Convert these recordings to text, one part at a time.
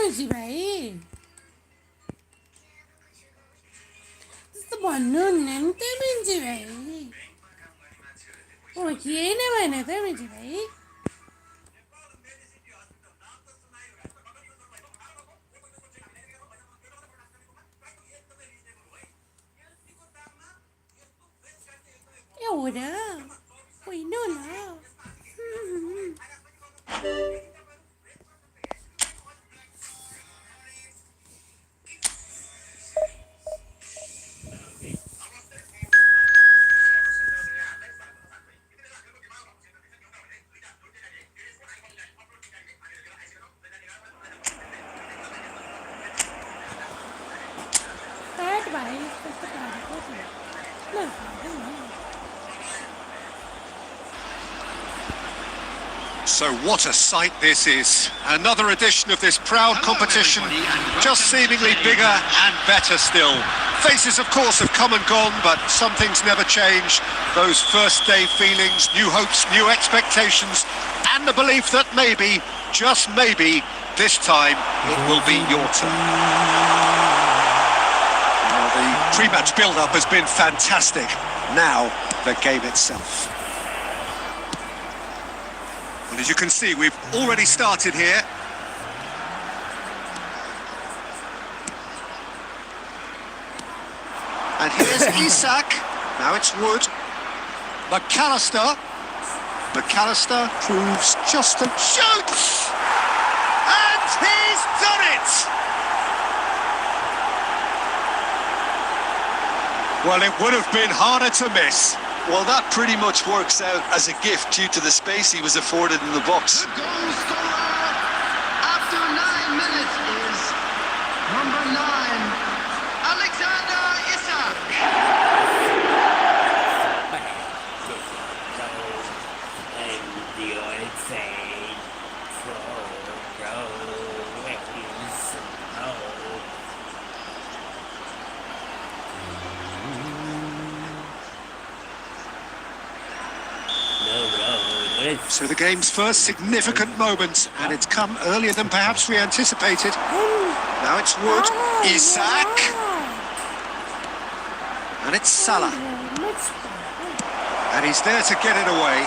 मिर्ची भाई तो भन्नु नि त मिर्ची भाई ओ के नै भएन त मिर्ची भाई एउटा होइन होला प्याट भाइ कस्तो पारेको ल So what a sight this is. Another edition of this proud competition, just seemingly bigger and better still. Faces, of course, have come and gone, but some things never change. Those first day feelings, new hopes, new expectations, and the belief that maybe, just maybe, this time it will be your turn. Well, the pre-match build-up has been fantastic. Now, the game itself. And as you can see, we've already started here. And here's Isak. Now it's Wood. McAllister. McAllister proves just a shoots! And he's done it! Well, it would have been harder to miss. Well, that pretty much works out as a gift due to the space he was afforded in the box. The goal scorer after 9 minutes is number 9, Alexander Isak. So the game's first significant moment, and it's come earlier than perhaps we anticipated. Now it's Wood, Isak, and it's Salah. And he's there to get it away.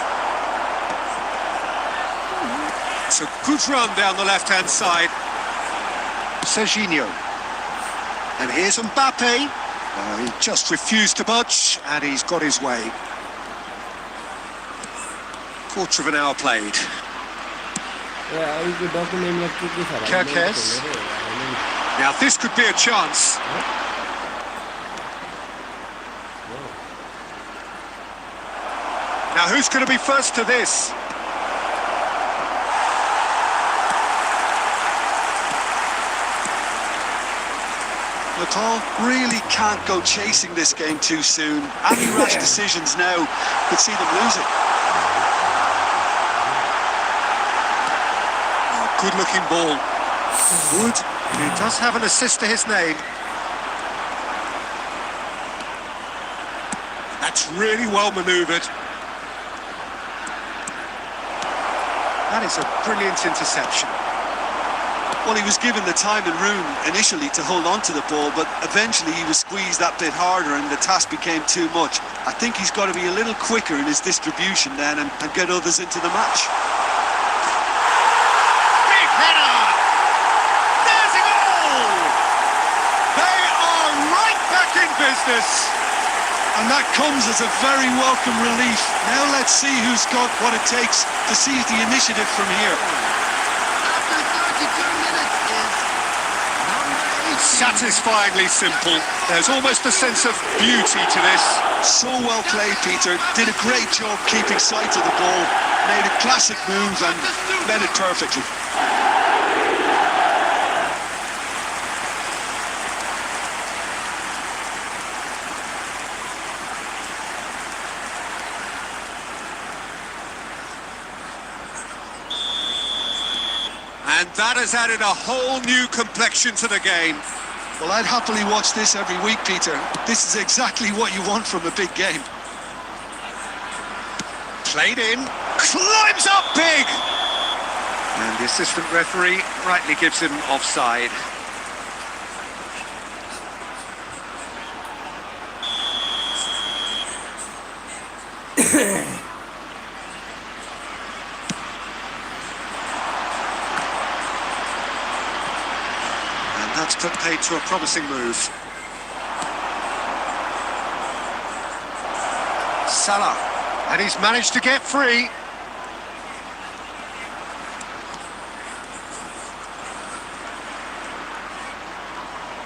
It's a good run down the left-hand side. Serginho. And here's Mbappe. He just refused to budge, and he's got his way. Quarter of an hour played. Kirkes. Now this could be a chance. Now who's going to be first to this? McCall really can't go chasing this game too soon. Any rash decisions now could see them lose it. Good-looking ball. Wood, who does have an assist to his name. That's really well manoeuvred. That is a brilliant interception. Well, he was given the time and room initially to hold on to the ball, but eventually he was squeezed that bit harder and the task became too much. I think he's got to be a little quicker in his distribution then and get others into the match. Business. And that comes as a very welcome relief. Now let's see who's got what it takes to seize the initiative from here. After 32 minutes is number 18. Satisfyingly simple. There's almost a sense of beauty to this. So well played, Peter. Did a great job keeping sight of the ball. Made a classic move and led it perfectly. And that has added a whole new complexion to the game. Well, I'd happily watch this every week, Peter. This is exactly what you want from a big game. Played in, climbs up big! And The assistant referee rightly gives him offside. And that's put paid to a promising move. Salah, and he's managed to get free.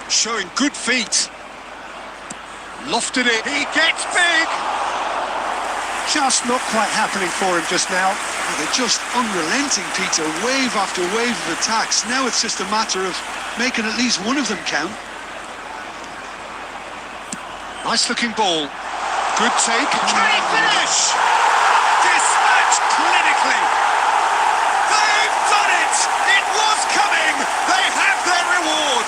Showing good feet. Lofted it. He gets big. Just not quite happening for him just now. Oh, they're just unrelenting, Peter. Wave after wave of attacks. Now it's just a matter of making at least one of them count. Nice looking ball. Good take. Can he finish? Dispatched clinically. They've done it! It was coming! They have their reward!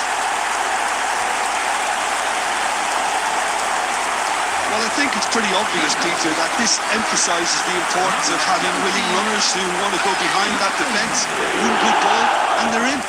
Well, I think it's pretty obvious, Peter, that this emphasises the importance of having willing runners who want to go behind that defence. One good ball, and they're in.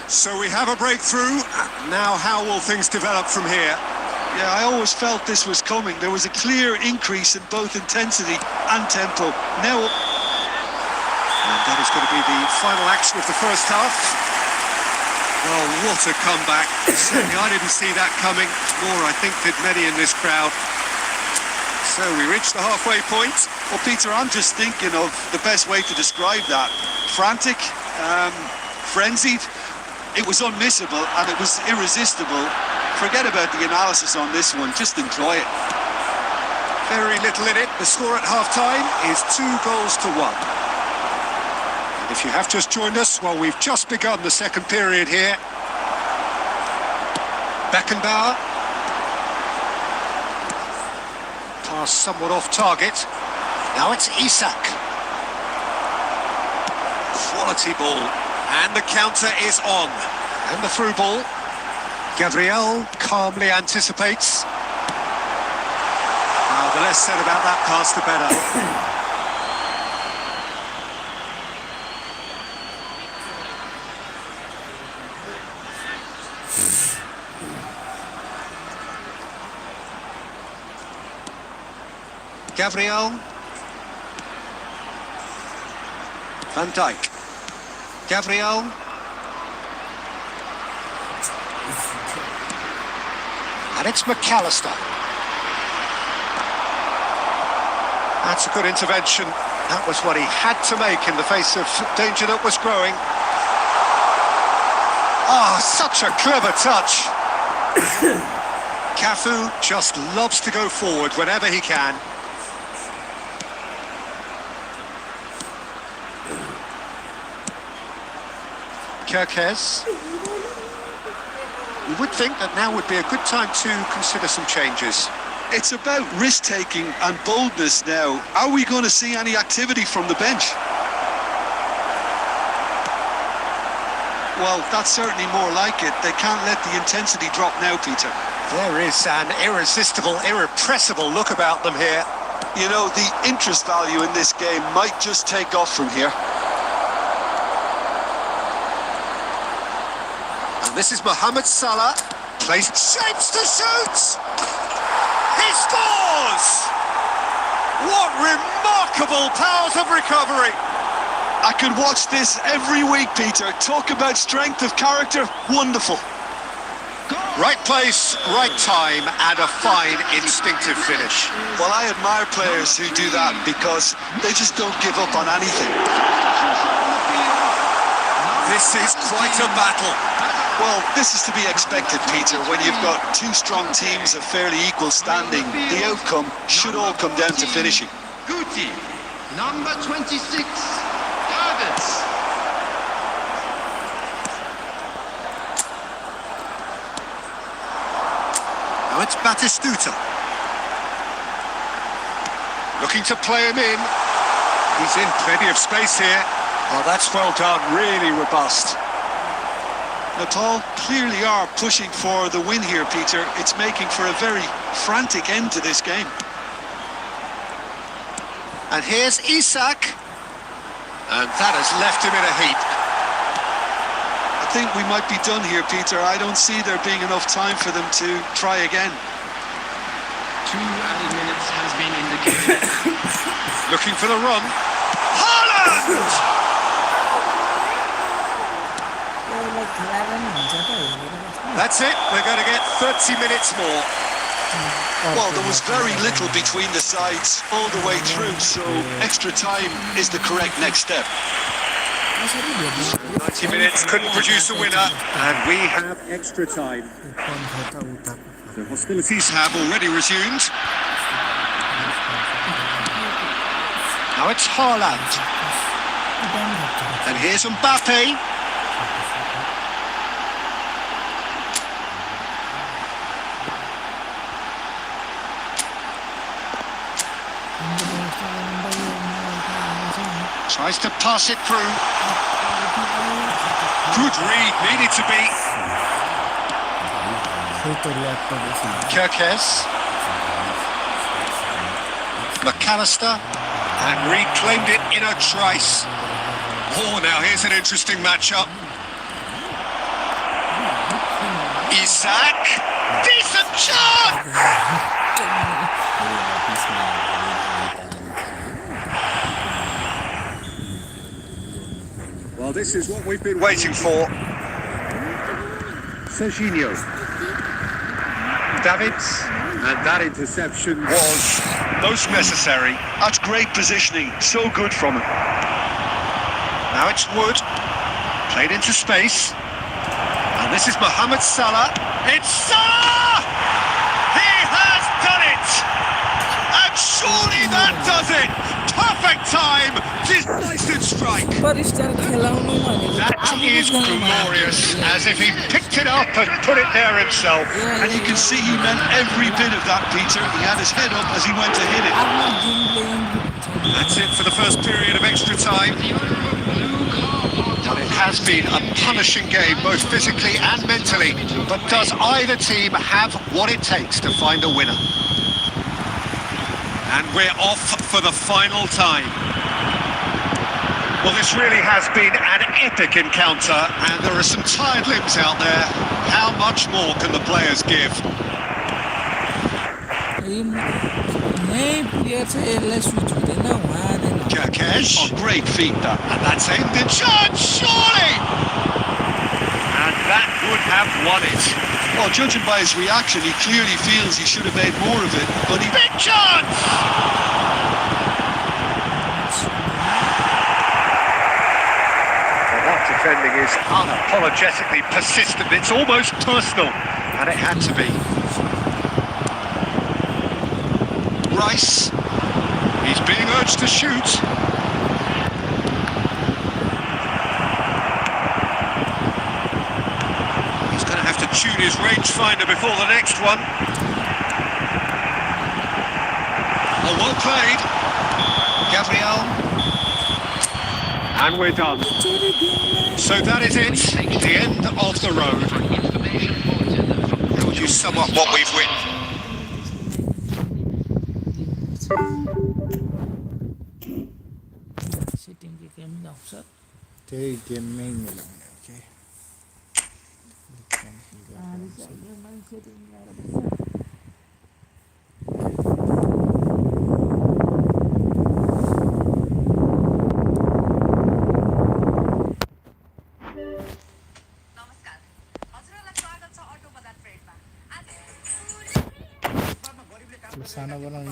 So we have a breakthrough. Now how will things develop from here? Yeah, I always felt this was coming. There was a clear increase in both intensity and tempo. Now... And that is going to be the final action of the first half. Well, what a comeback. Certainly I didn't see that coming, nor I think did many in this crowd. So we reached the halfway point. Well, Peter, I'm just thinking of the best way to describe that. Frantic, frenzied. It was unmissable and it was irresistible. Forget about the analysis on this one, just enjoy it. Very little in it. The score at half-time is 2-1. And if you have just joined us, well, we've just begun the second period here. Beckenbauer. Pass somewhat off target. Now it's Isak. Quality ball. And the counter is on. And the through ball. Gabriel calmly anticipates. The less said about that pass, the better. Gabriel. Van Dijk. Gabriel. And it's McAllister. That's a good intervention. That was what he had to make in the face of danger that was growing. Ah, such a clever touch. Cafu just loves to go forward whenever he can. Kirkes. You would think that now would be a good time to consider some changes. It's about risk-taking and boldness now. Are we going to see any activity from the bench? Well, that's certainly more like it. They can't let the intensity drop now, Peter. There is an irresistible, irrepressible look about them here. You know, the interest value in this game might just take off from here. This is Mohamed Salah, placed, shapes to shoot! He scores! What remarkable powers of recovery! I could watch this every week, Peter. Talk about strength of character, wonderful. Right place, right time, and a fine instinctive finish. Well, I admire players who do that because they just don't give up on anything. This is quite a battle. Well, this is to be expected, Peter. When you've got two strong teams of fairly equal standing, the outcome should all come down to finishing. Guti, number 26, Davids. Now it's Batistuta. Looking to play him in. He's in plenty of space here. Oh, that's well done, really robust. Natal clearly are pushing for the win here, Peter. It's making for a very frantic end to this game. And here's Isak. And that has left him in a heap. I think we might be done here, Peter. I don't see there being enough time for them to try again. 2 added minutes has been indicated. Looking for the run. Haaland! That's it. We're going to get 30 minutes more. Well, there was very little between the sides all the way through, so extra time is the correct next step. 90 minutes couldn't produce a winner, and we have extra time. The hostilities have already resumed. Now it's Haaland. And here's Mbappe. Tries to pass it through. Good read, needed to be. Kirkes. McAllister. And reclaimed it in a trice. Oh, now here's an interesting matchup. Isak. Decent shot! Well, this is what we've been waiting for. Serginho. Davids. And that interception was most necessary. That's great positioning. So good from him. Now it's Wood. Played into space. And this is Mohamed Salah. It's Salah! He has done it! And surely that does it! Perfect time! Decisive strike! That is glorious, as if he picked it up and put it there himself. And you can see he meant every bit of that, Peter. He had his head up as he went to hit it. That's it for the first period of extra time. Well, it has been a punishing game, both physically and mentally. But does either team have what it takes to find a winner? And we're off for the final time. Well, this really has been an epic encounter, and there are some tired limbs out there. How much more can the players give? Kirkes. Oh, great feat, that. And that's ended. Chance, surely! And that would have won it. Well, judging by his reaction, he clearly feels he should have made more of it, but he... Big chance! Well, that defending is unapologetically persistent. It's almost personal, and it had to be. Rice. He's being urged to shoot. He's going to have to tune his rangefinder before the next one. Oh, well played. Gabriel. And we're done. So that is it. The end of the road. How would you sum up what we've witnessed? Chơi gaming lang, okay. Sana ba lang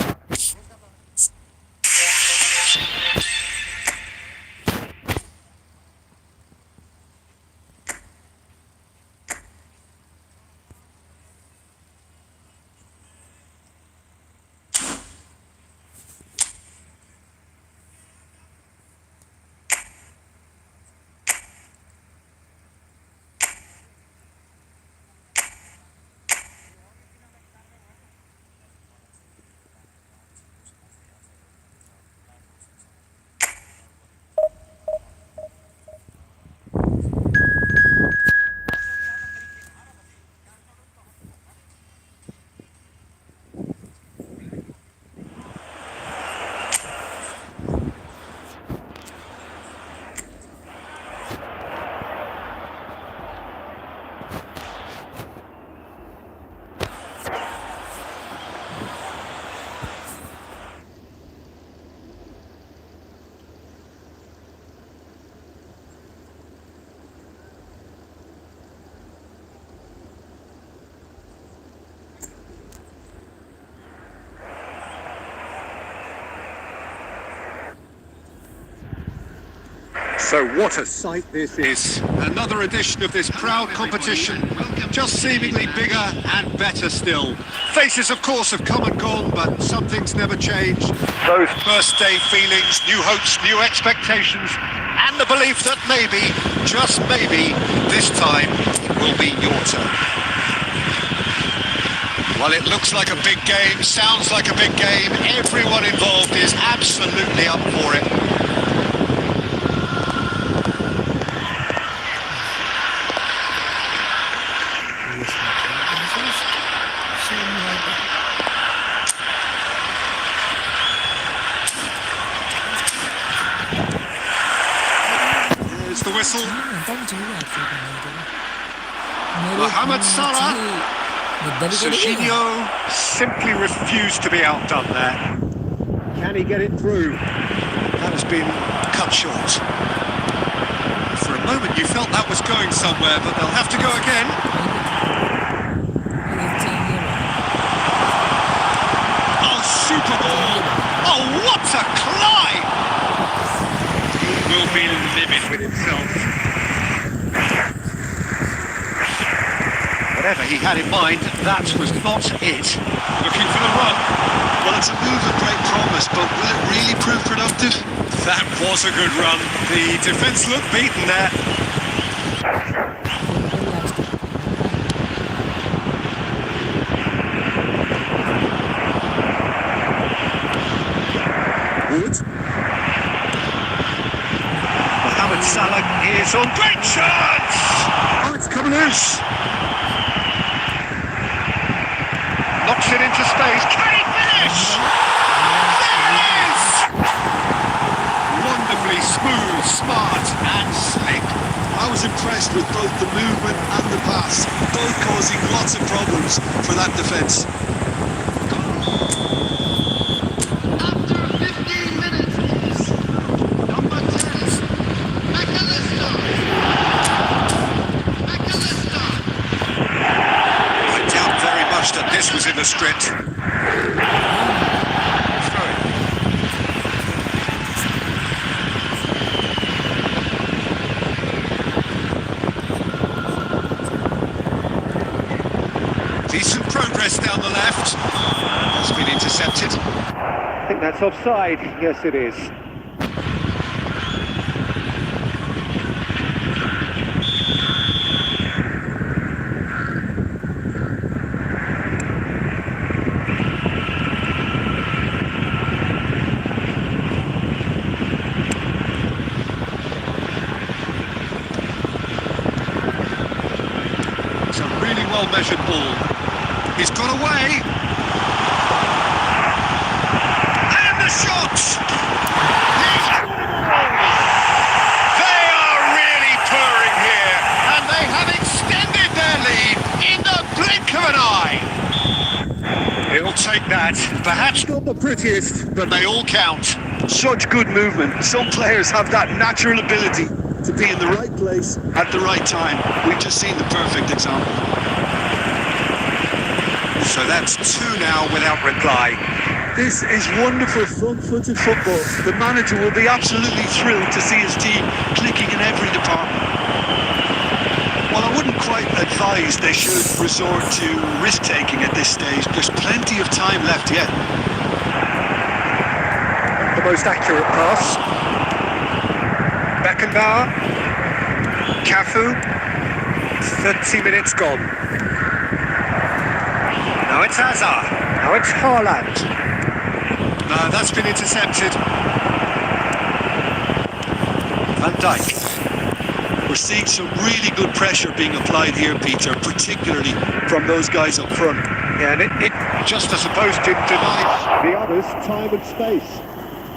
So what a sight this is. Another edition of this proud competition, just seemingly bigger and better still. Faces, of course, have come and gone, but some things never change. Those first day feelings, new hopes, new expectations, and the belief that maybe, just maybe, this time it will be your turn. Well, it looks like a big game, sounds like a big game. Everyone involved is absolutely up for it. There's the whistle. Mohamed Salah. Jorginho simply refused to be outdone there. Can he get it through? That has been cut short. For a moment you felt that was going somewhere, but they'll have to go again. Oh, super ball! Oh, what a climb! He will be livid with himself. Whatever he had in mind, that was not it. Looking for the run. Well, it's a move of great promise, but will it really prove productive? That was a good run. The defence looked beaten there. Wood. Mohamed Salah is on. Great chance! Oh, it's coming loose. Knocks it into space. Can he finish? There it is! Wonderfully smooth, smart and slick. I was impressed with both the movement and the pass, both causing lots of problems for that defence. After 15 minutes is number 10, McAllister. I doubt very much that this was in the script. Decent progress down the left. That's been intercepted. I think that's offside. Yes, it is. It's a really well-measured ball. He's got away. And the shot! They are really purring here, and they have extended their lead in the blink of an eye. He'll take that. Perhaps not the prettiest, but they all count. Such good movement. Some players have that natural ability to be in the right place at the right time. We've just seen the perfect example. So that's two now without reply. This is wonderful front-footed football. The manager will be absolutely thrilled to see his team clicking in every department. Well, I wouldn't quite advise they should resort to risk-taking at this stage. There's plenty of time left yet. The most accurate pass. Beckenbauer. Cafu. 30 minutes gone. Now it's Hazard. Now it's Haaland. No, that's been intercepted. Van Dijk. We're seeing some really good pressure being applied here, Peter, particularly from those guys up front. Yeah, and it just as opposed to deny the others time and space.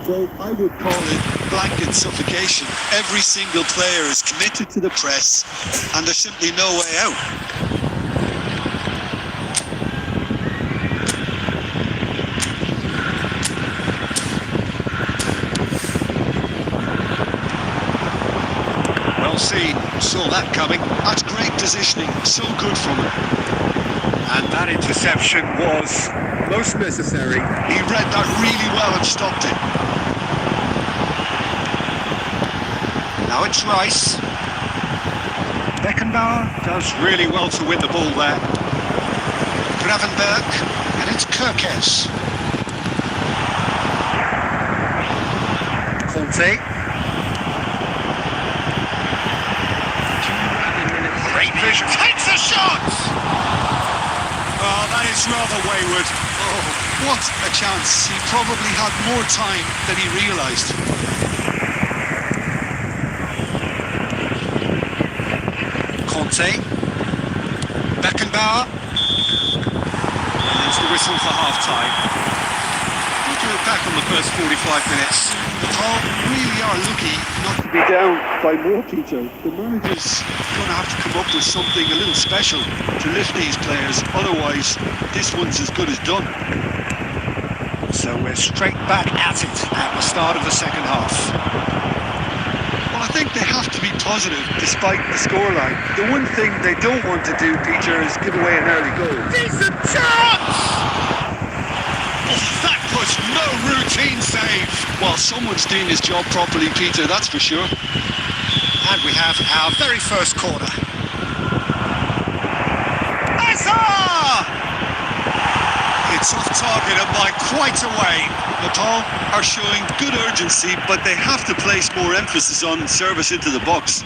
So I would call it blanket suffocation. Every single player is committed to the press, and there's simply no way out. Well seen, saw that coming. That's great positioning, so good from him. And that interception was most necessary. He read that really well and stopped it. Now Now it's Rice. Beckenbauer does really well to win the ball there. Gravenberg, and it's Kirkes. Conte. Great vision. Takes a shot! Oh, that is rather wayward. Oh, what a chance. He probably had more time than he realised. Conte. Beckenbauer. And there's the whistle for half-time. We'll do it back on the first 45 minutes. The Paul really are lucky not to be down by more, Peter. The manager's going to have to come up with something a little special to lift these players. Otherwise, this one's as good as done. So we're straight back at it at the start of the second half. Well, I think they have to be positive despite the scoreline. The one thing they don't want to do, Peter, is give away an early goal. Decent chance! Oh, that was no routine save. Well, someone's doing his job properly, Peter, that's for sure. And we have our very first corner. It's off target and by quite a way. Nepal are showing good urgency, but they have to place more emphasis on service into the box.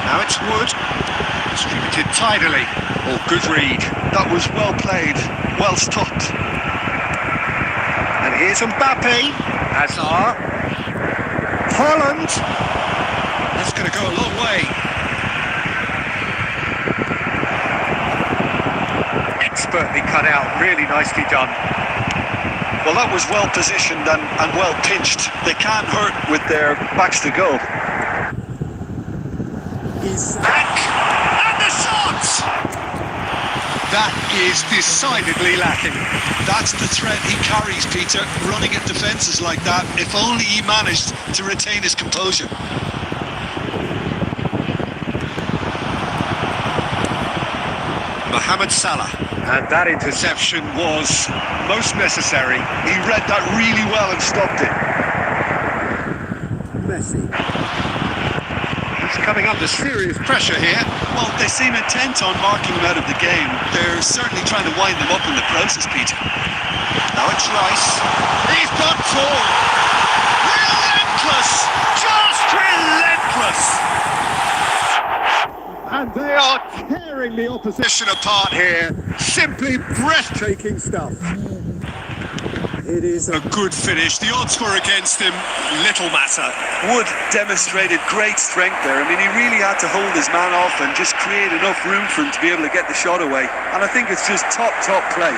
Now it's Wood. Distributed tidily. Oh, good read. That was well played, well stopped. And here's Mbappe. Hazard. Haaland. That's going to go a long way. Expertly cut out, really nicely done. Well, that was well positioned and well pinched. They can't hurt with their backs to go. Back! And the shot! That is decidedly lacking. That's the threat he carries, Peter, running at defences like that. If only he managed to retain his composure. Mohamed Salah. And that interception was most necessary. He read that really well and stopped it. Messi. He's coming under serious pressure here. Well, they seem intent on marking him out of the game. They're certainly trying to wind them up in the process, Peter. Now it's Rice. He's got full. Relentless! Just relentless! And they are tearing the opposition apart here. Simply breathtaking stuff. It is a good finish. The odds were against him. Little matter. Wood demonstrated great strength there. I mean, he really had to hold his man off and just create enough room for him to be able to get the shot away. And I think it's just top play.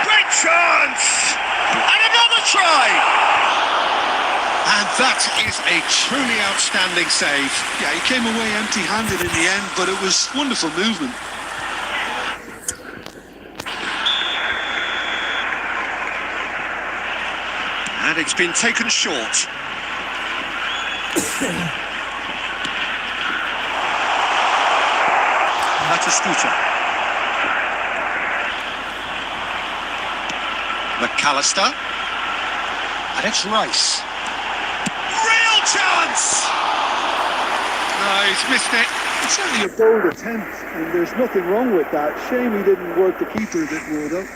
Great chance! And another try! And that is a truly outstanding save. Yeah, he came away empty-handed in the end, but it was wonderful movement. And it's been taken short. That's a scooter. McAllister. And it's Rice. Real chance! No, he's missed it. It's certainly a bold attempt, and there's nothing wrong with that. Shame he didn't work the keeper a bit more, though.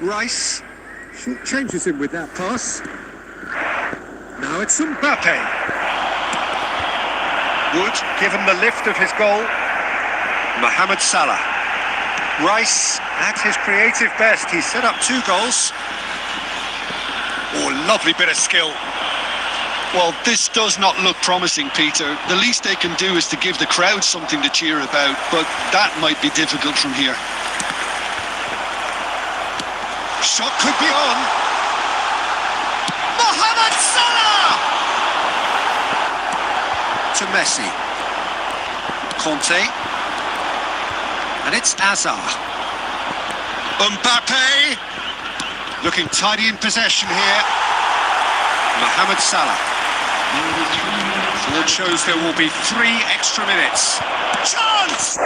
Rice changes him with that pass. Now it's Mbappe. Wood given the lift of his goal. Mohamed Salah. Rice at his creative best. He set up 2 goals. Oh, lovely bit of skill. Well, this does not look promising, Peter. The least they can do is to give the crowd something to cheer about, but that might be difficult from here. Shot could be on. Mohamed Salah! To Messi. Conte. And it's Hazard. Mbappe. Looking tidy in possession here. Mohamed Salah. Maybe 3 minutes. Board shows there will be 3 extra minutes. Chance!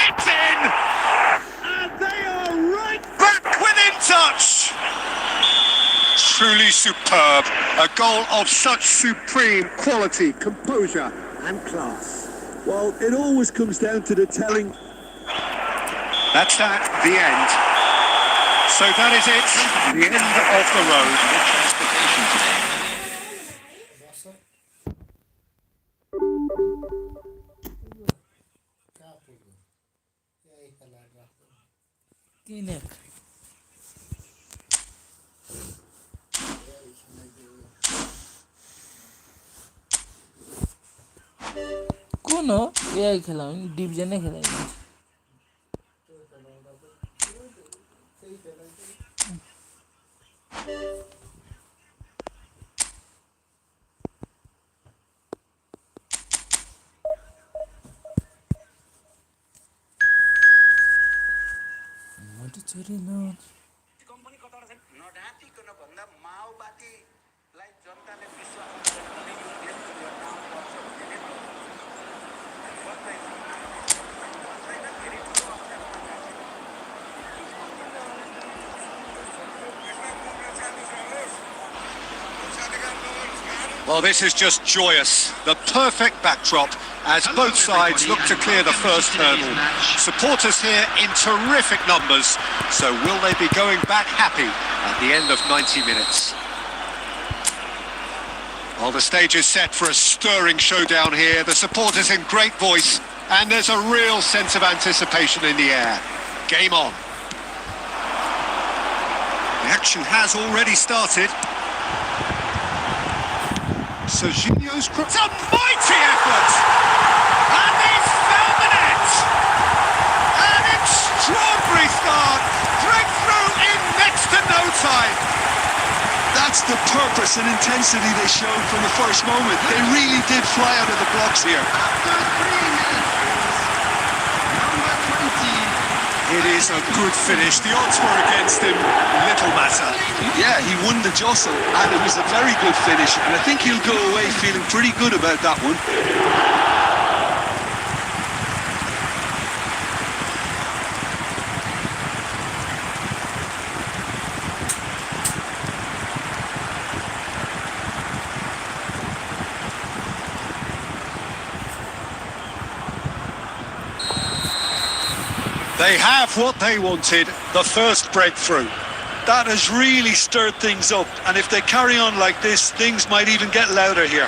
It's in! And they are right back within touch! Truly superb. A goal of such supreme quality, composure and class. Well, it always comes down to the telling. That's that, the end. So that is it, the end of the road. Transportation today. Tinek. কোন AI খেলাম ডিভিশনে খেলাই মতে চুরি না company कताबाट चाहिँ नढाँटिकन भन्दा माओवादीलाई जनताले विश्वास गरेर पनि यो देशको यो नाम पर्छ भन्ने नै भन्दैन फेरि ठुलो अप्ठ्यारोमा Well, this is just joyous. The perfect backdrop as both sides look to clear the first hurdle. Supporters here in terrific numbers. So will they be going back happy at the end of 90 minutes? Well, the stage is set for a stirring showdown here. The supporters in great voice, and there's a real sense of anticipation in the air. Game on. The action has already started. Serginho's cross. It's a mighty effort! And he's found the net! An extraordinary start! Breakthrough in next to no time! That's the purpose and intensity they showed from the first moment. They really did fly out of the blocks here. After 3 minutes, number 20. It is a good finish. The odds were against him. Little matter. Yeah, he won the jostle, and it was a very good finish. And I think he'll go away feeling pretty good about that one. They have what they wanted, the first breakthrough. That has really stirred things up, and if they carry on like this, things might even get louder here.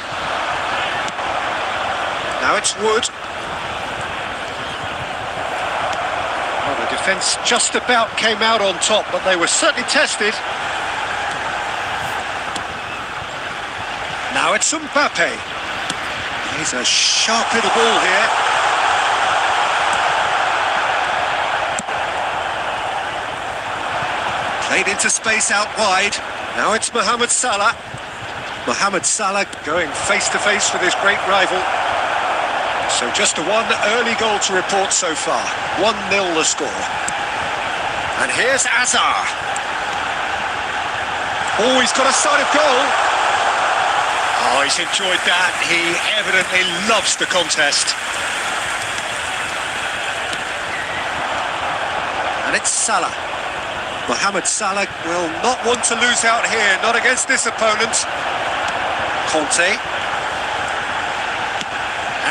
Now it's Wood. Well, the defence just about came out on top, but they were certainly tested. Now it's Mbappe. He's a sharp little ball here. Played into space out wide. Now it's Mohamed Salah. Mohamed Salah going face-to-face with his great rival. So just one early goal to report so far. 1-0 the score. And here's Azar. Oh, he's got a side of goal. Oh, he's enjoyed that. He evidently loves the contest. And it's Salah. Mohamed Salah will not want to lose out here, not against this opponent. Conte.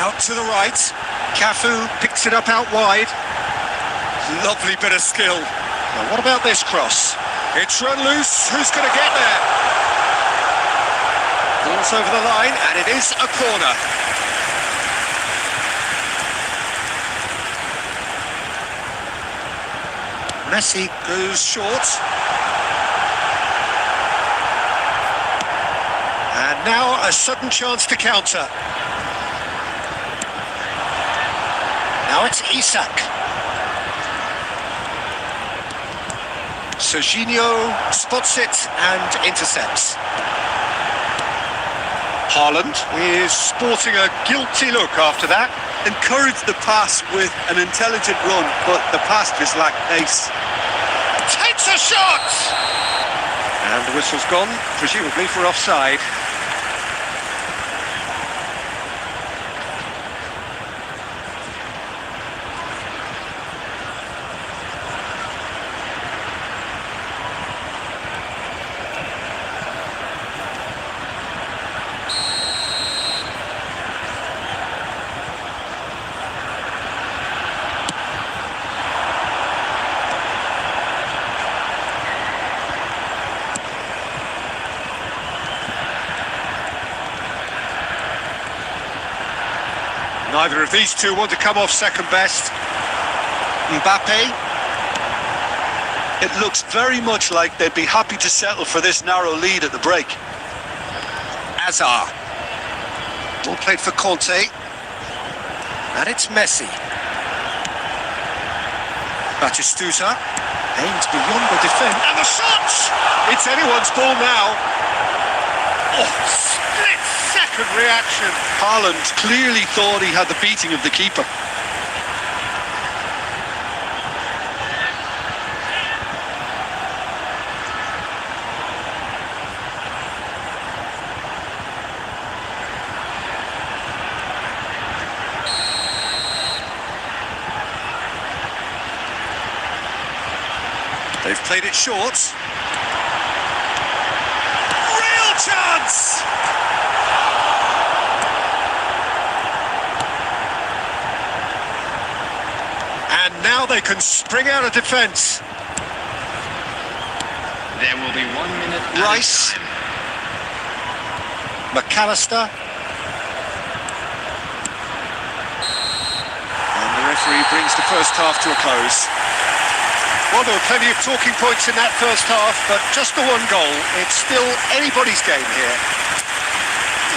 Out to the right. Cafu picks it up out wide. Lovely bit of skill. Now what about this cross? It's run loose. Who's going to get there? Ball's over the line, and it is a corner. Messi goes short. And now a sudden chance to counter. Now it's Isak. Serginho spots it and intercepts. Haaland is sporting a guilty look after that. Encouraged the pass with an intelligent run, but the pass just lacked pace. Takes a shot! And the whistle's gone, presumably for offside. Neither of these two want to come off second best. Mbappe. It looks very much like they'd be happy to settle for this narrow lead at the break. Hazard. Ball played for Conte. And it's Messi. Batistuta aims beyond the defence. And the shot! It's anyone's ball now. Oh, split-second reaction. Haaland clearly thought he had the beating of the keeper. They've played it short. Real chance! And now they can spring out of defence. There will be 1 minute. Rice. McAllister. And the referee brings the first half to a close. Well, there were plenty of talking points in that first half, but just the one goal. It's still anybody's game here.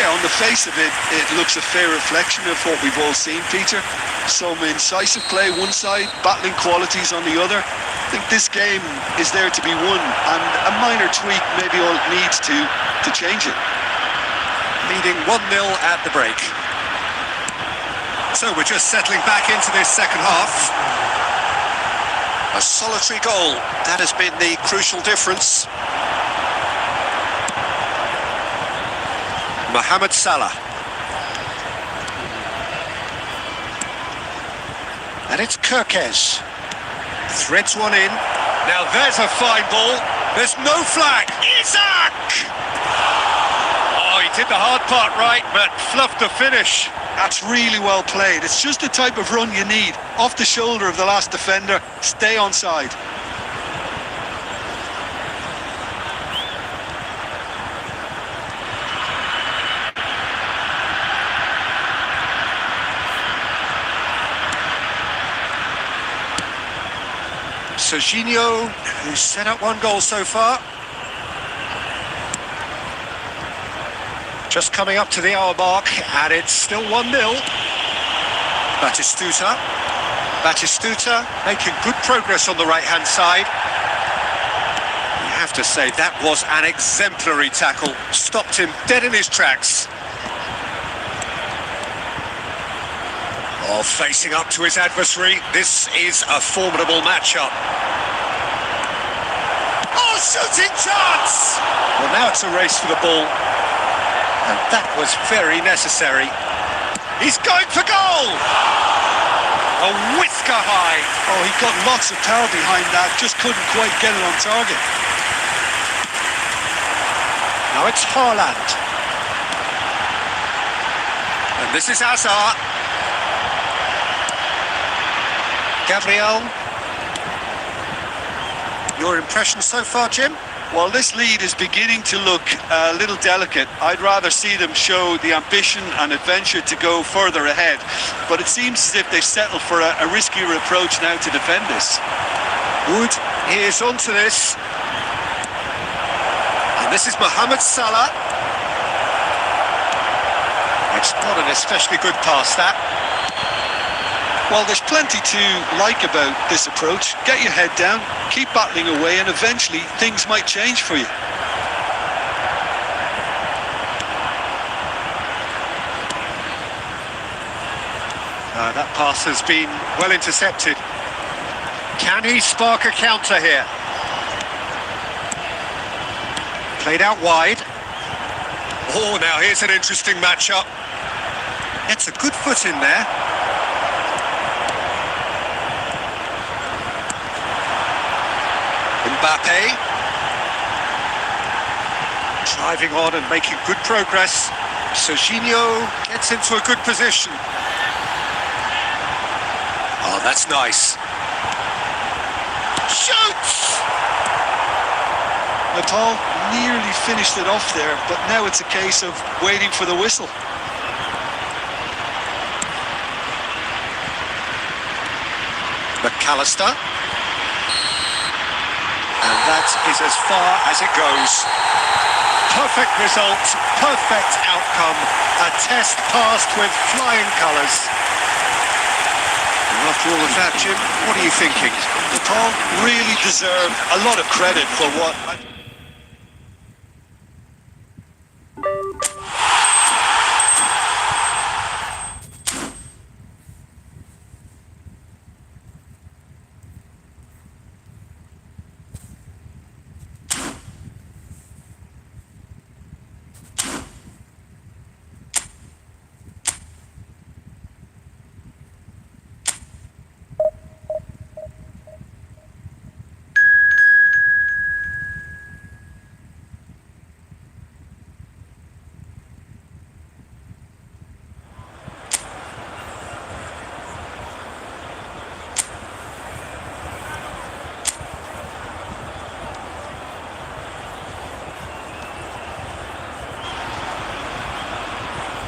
Yeah, on the face of it, it looks a fair reflection of what we've all seen, Peter. Some incisive play one side, battling qualities on the other. I think this game is there to be won, and a minor tweak maybe all it needs to change it. Leading 1-0 at the break. So we're just settling back into this second half. A solitary goal, that has been the crucial difference. Mohamed Salah. And it's Kirkes. Threads one in. Now there's a fine ball. There's no flag. Isaac! Oh, he did the hard part right, but fluffed the finish. That's really well played. It's just the type of run you need. Off the shoulder of the last defender, stay onside. Serginho, who's set up one goal so far. Just coming up to the hour mark, and it's still 1-0. Batistuta. Batistuta making good progress on the right-hand side. You have to say, that was an exemplary tackle. Stopped him dead in his tracks. Oh, facing up to his adversary. This is a formidable matchup. Oh, shooting chance! Well, now it's a race for the ball. And that was very necessary. He's going for goal! A whisker high. Oh, he got lots of power behind that, just couldn't quite get it on target. Now it's Haaland. And this is Hazard. Gabriel. Your impression so far, Jim? Well, this lead is beginning to look a little delicate. I'd rather see them show the ambition and adventure to go further ahead. But it seems as if they've settled for a riskier approach now to defend this. Wood, he is onto this. And this is Mohamed Salah. It's not an especially good pass, that. Well, there's plenty to like about this approach. Get your head down, keep battling away, and eventually things might change for you. That pass has been well intercepted. Can he spark a counter here? Played out wide. Oh, now here's an interesting matchup. It's a good foot in there. Mbappe. Driving on and making good progress. Serginho gets into a good position. Oh, that's nice. Shoots! Nepal nearly finished it off there, but now it's a case of waiting for the whistle. McAllister. And that is as far as it goes. Perfect result, perfect outcome. A test passed with flying colours. And after all of that, Jim, what are you thinking? Paul really deserved a lot of credit for what...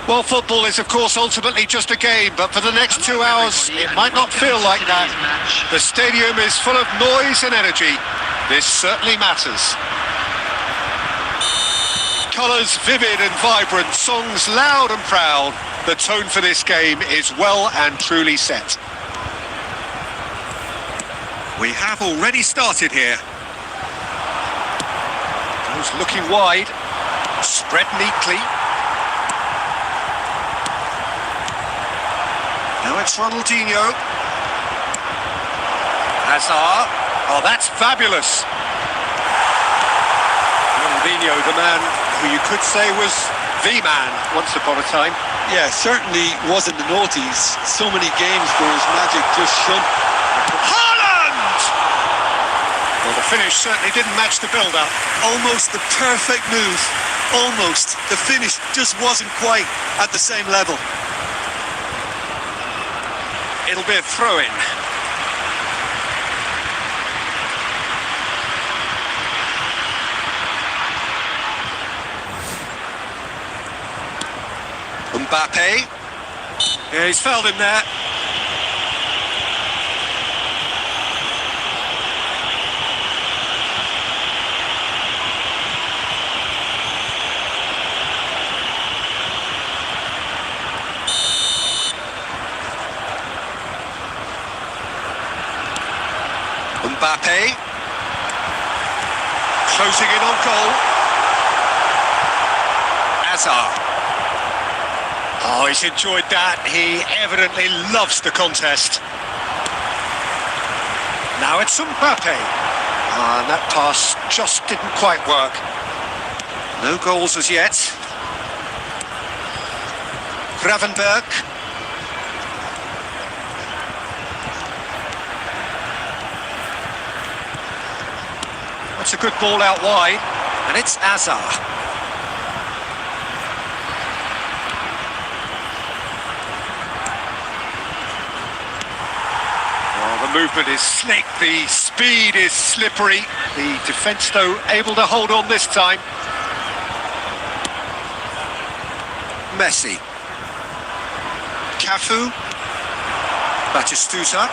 Well, football is, of course, ultimately just a game, but for the next 2 hours, it might not feel like that. The stadium is full of noise and energy. This certainly matters. Colours vivid and vibrant, songs loud and proud. The tone for this game is well and truly set. We have already started here. Goes looking wide, spread neatly. Now it's Ronaldinho. Hazard. Oh, that's fabulous. Ronaldinho, the man who you could say was the man once upon a time. Yeah, certainly wasn't the noughties. So many games where his magic just shone. Haaland! Well, the finish certainly didn't match the build-up. Almost the perfect move. Almost. The finish just wasn't quite at the same level. It'll be a throw-in. Mbappe. Yeah, he's fouled him there. Mbappe. Closing in on goal. Hazard. Oh, he's enjoyed that. He evidently loves the contest. Now it's Mbappe. And that pass just didn't quite work. No goals as yet. Gravenberg. That's a good ball out wide. And it's Hazard. The movement is slick, the speed is slippery. The defence, though, able to hold on this time. Messi. Cafu. Batistuta.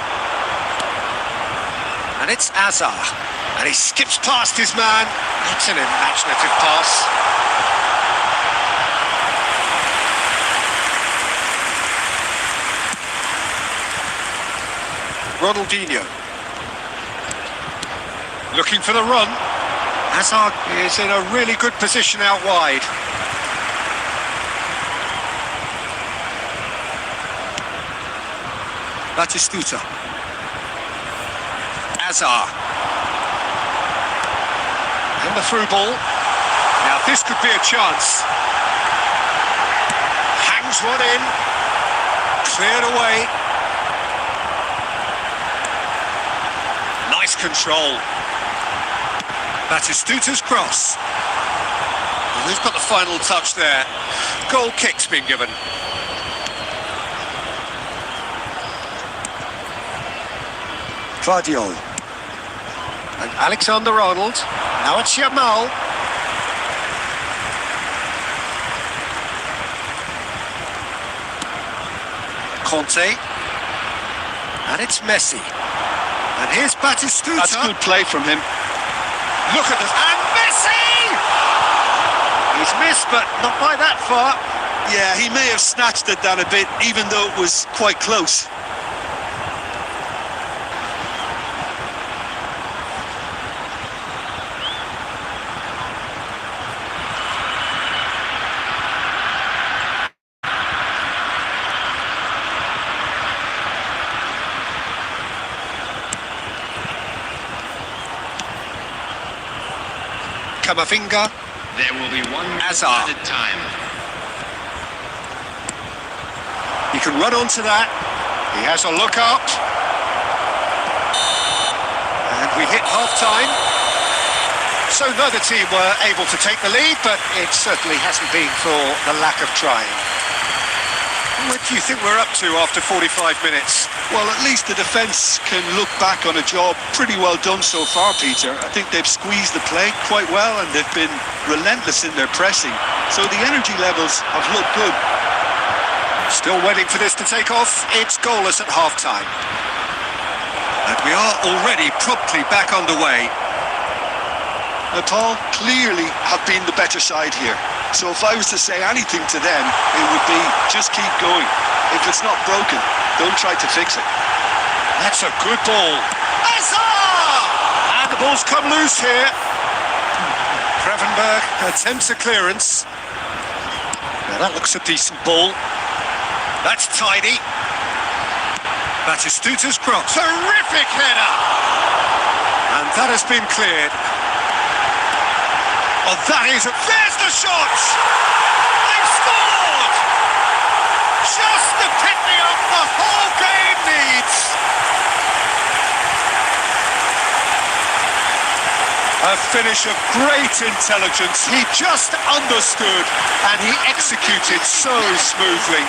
And it's Hazard. And he skips past his man. That's an imaginative pass. Ronaldinho. Looking for the run. Hazard is in a really good position out wide. Batistuta. Hazard. And the through ball. Now this could be a chance. Hangs one in. Cleared away. Nice control. Batistuta's cross. And who's got the final touch there? Goal kick's been given. Claudio. And Alexander-Arnold. Now it's Yamal. Conte. And it's Messi. And here's Batistuta. That's good play from him. Look at this. And Messi! He's missed, but not by that far. Yeah, he may have snatched it down a bit, even though it was quite close. Kamavinga. There will be one Hazard. added time. He can run onto that. He has a look up. And we hit half-time. So neither team were able to take the lead, but it certainly hasn't been for the lack of trying. What do you think we're up to after 45 minutes? Well, at least the defence can look back on a job pretty well done so far, Peter. I think they've squeezed the play quite well and they've been relentless in their pressing. So the energy levels have looked good. Still waiting for this to take off. It's goalless at half-time. And we are already promptly back underway. Nepal clearly have been the better side here. So if I was to say anything to them, it would be just keep going. If it's not broken, don't try to fix it. That's a good ball. Hazard! And the ball's come loose here. Gravenberg attempts a clearance. Now that looks a decent ball. That's tidy. Batistuta's cross. Terrific header! And that has been cleared. Oh, that is... There's the shot! They've scored! Just the pick-me-up the whole game needs! A finish of great intelligence. He just understood and he executed so smoothly.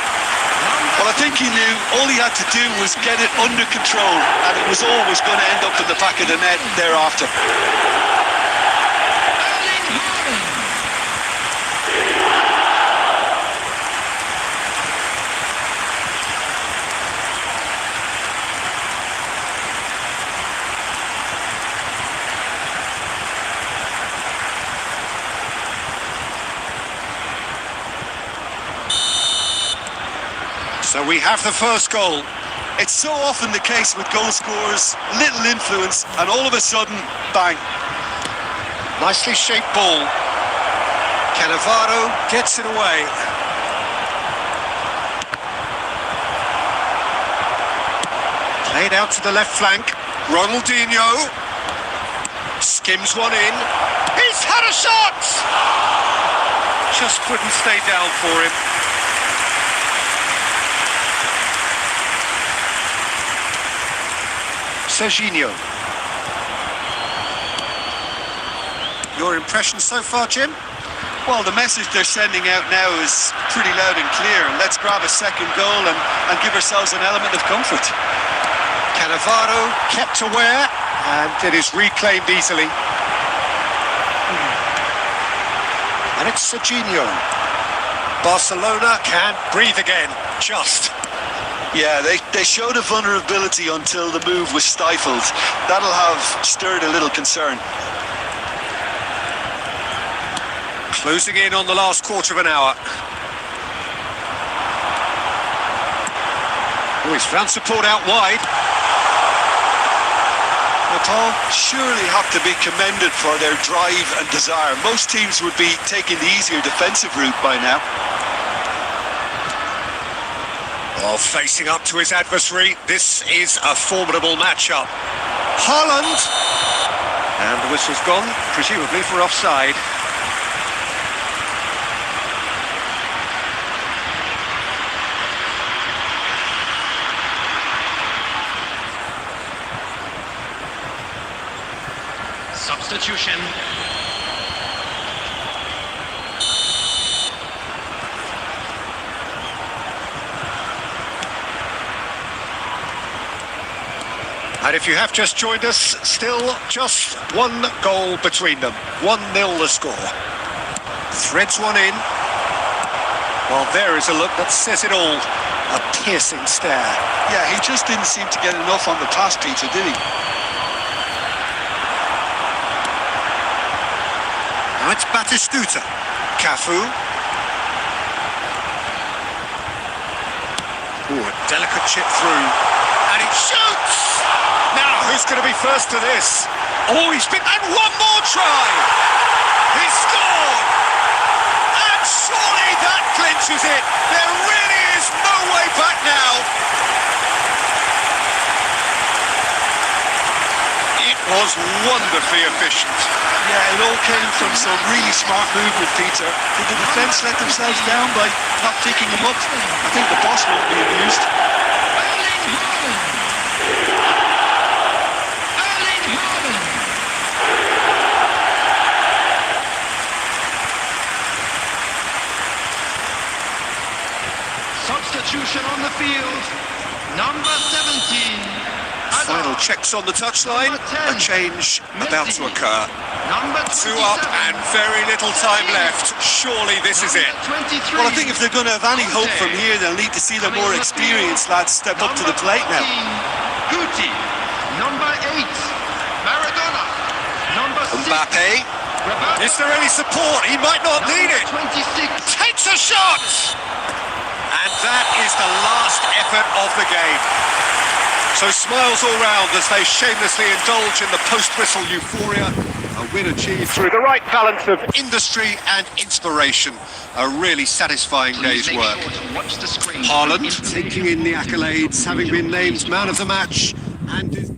Well, I think he knew all he had to do was get it under control and it was always going to end up in the back of the net thereafter. So we have the first goal. It's so often the case with goal scorers, little influence, and all of a sudden, bang. Nicely shaped ball. Cannavaro gets it away. Played out to the left flank. Ronaldinho skims one in. He's had a shot! Just couldn't stay down for him. Serginho. Your impression so far, Jim? Well, the message they're sending out now is pretty loud and clear. Let's grab a second goal and give ourselves an element of comfort. Cannavaro kept aware and it is reclaimed easily. And it's Serginho. Barcelona can breathe again, just. Yeah, they showed a vulnerability until the move was stifled. That'll have stirred a little concern. Closing in on the last quarter of an hour. Oh, he's found support out wide. Nepal surely have to be commended for their drive and desire. Most teams would be taking the easier defensive route by now. Well, facing up to his adversary, this is a formidable matchup. Haaland! And the whistle's gone, presumably for offside. Substitution. And if you have just joined us, still just one goal between them. 1-0 the score. Threads one in. Well, there is a look that says it all. A piercing stare. Yeah, he just didn't seem to get enough on the pass, Peter, did he? Now it's Batistuta. Cafu. Ooh, a delicate chip through. And he shoots! Now, who's going to be first to this? Oh, he's been... And one more try! He scored! And surely that clinches it! There really is no way back now! It was wonderfully efficient. Yeah, it all came from some really smart movement, Peter. Did the defence let themselves down by not picking him up? I think the boss won't be amused. Substitution on the field. Number 17. Final checks on the touchline. A change about to occur. Number 2 up and very little time left. Surely this is it. Well, I think if they're going to have any hope from here, they'll need to see the more experienced lads step up to the plate now. Guti. Number 8. Maradona. Number 6. Mbappe. Is there any support? He might not need it. 26. Takes a shot! And that is the last effort of the game. So smiles all round as they shamelessly indulge in the post-whistle euphoria. A win achieved through the right balance of industry and inspiration. A really satisfying day's work. Haaland taking in the accolades, having been named man of the match, and is...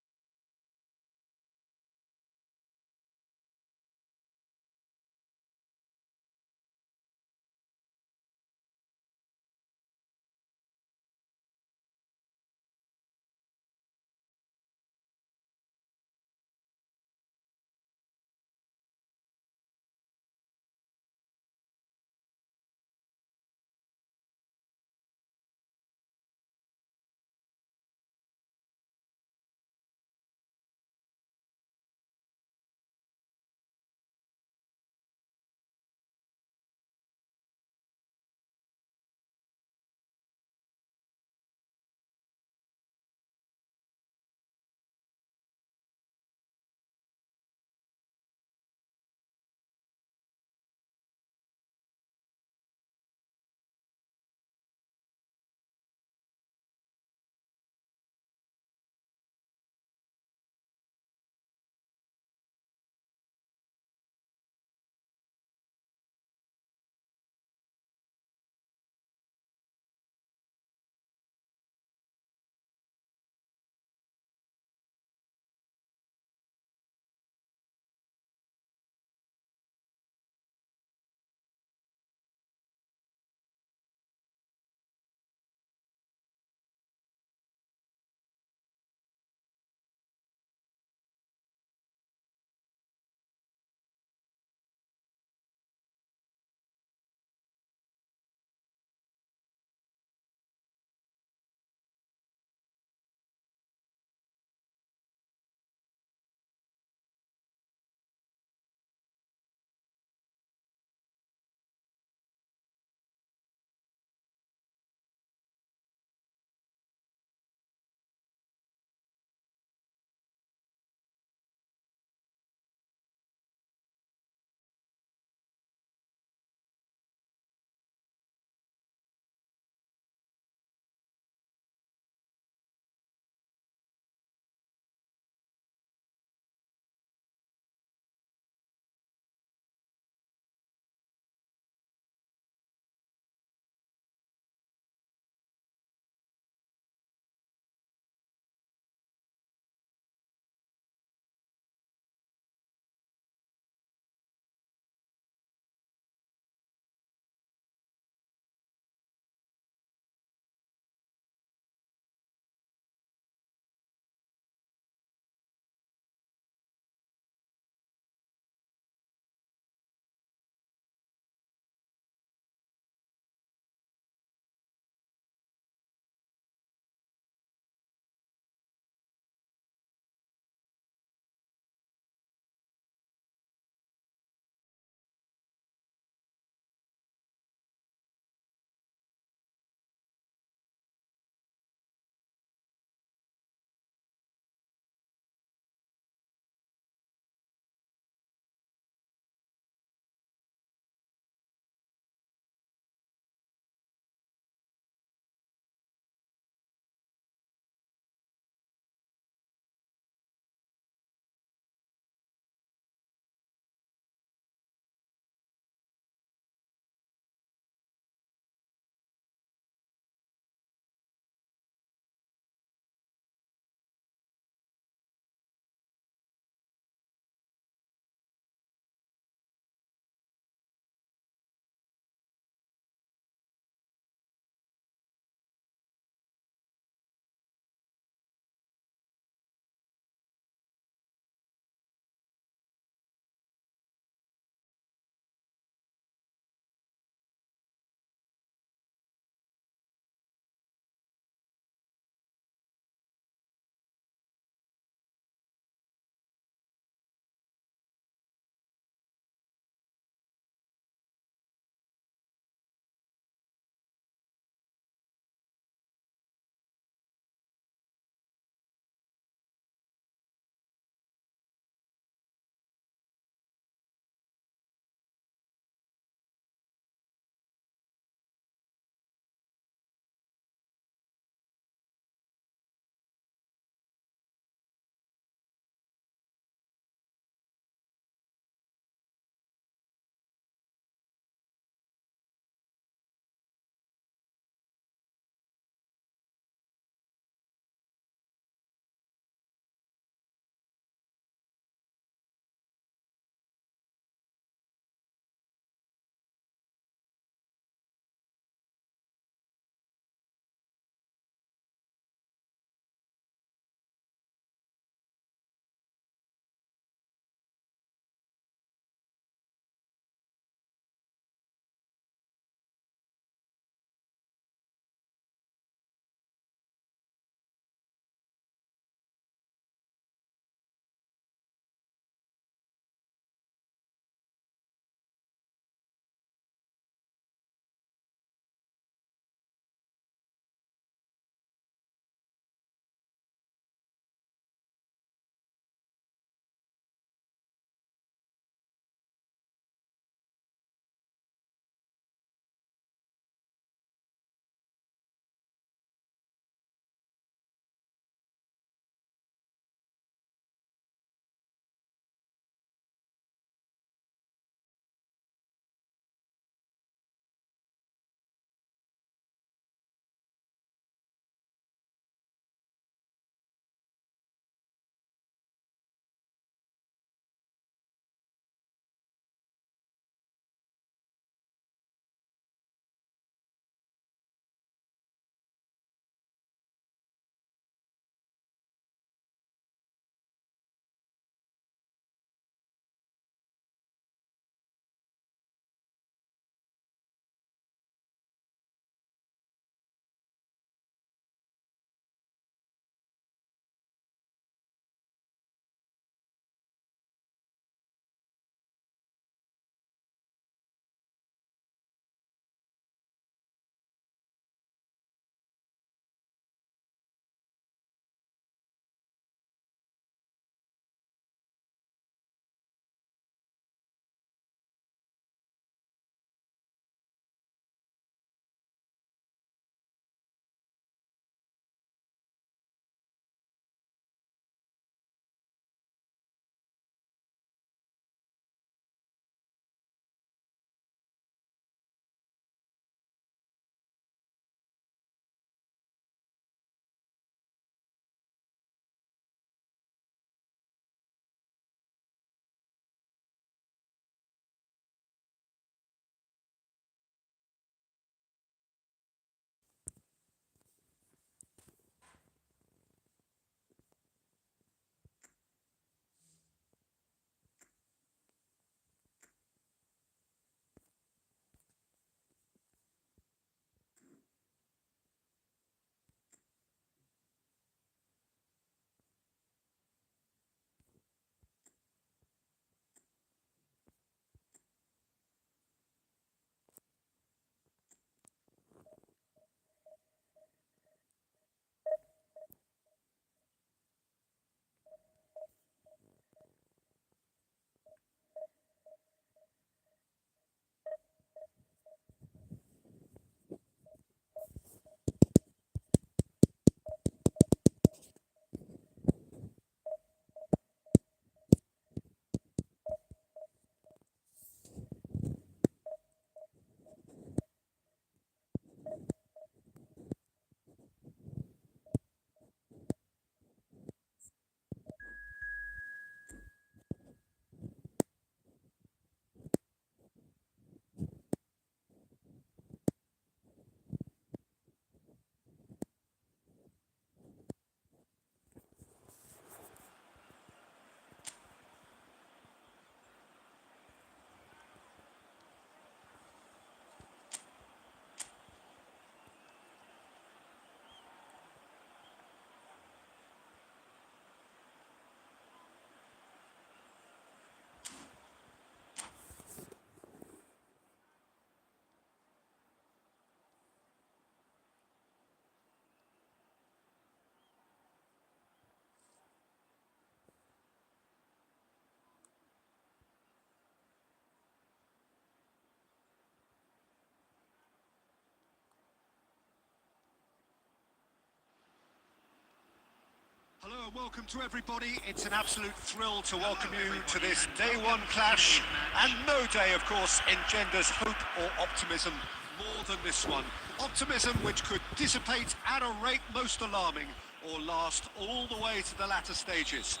Hello and welcome to everybody. It's an absolute thrill to welcome you to this day one clash. And no day, of course, engenders hope or optimism more than this one. Optimism which could dissipate at a rate most alarming or last all the way to the latter stages.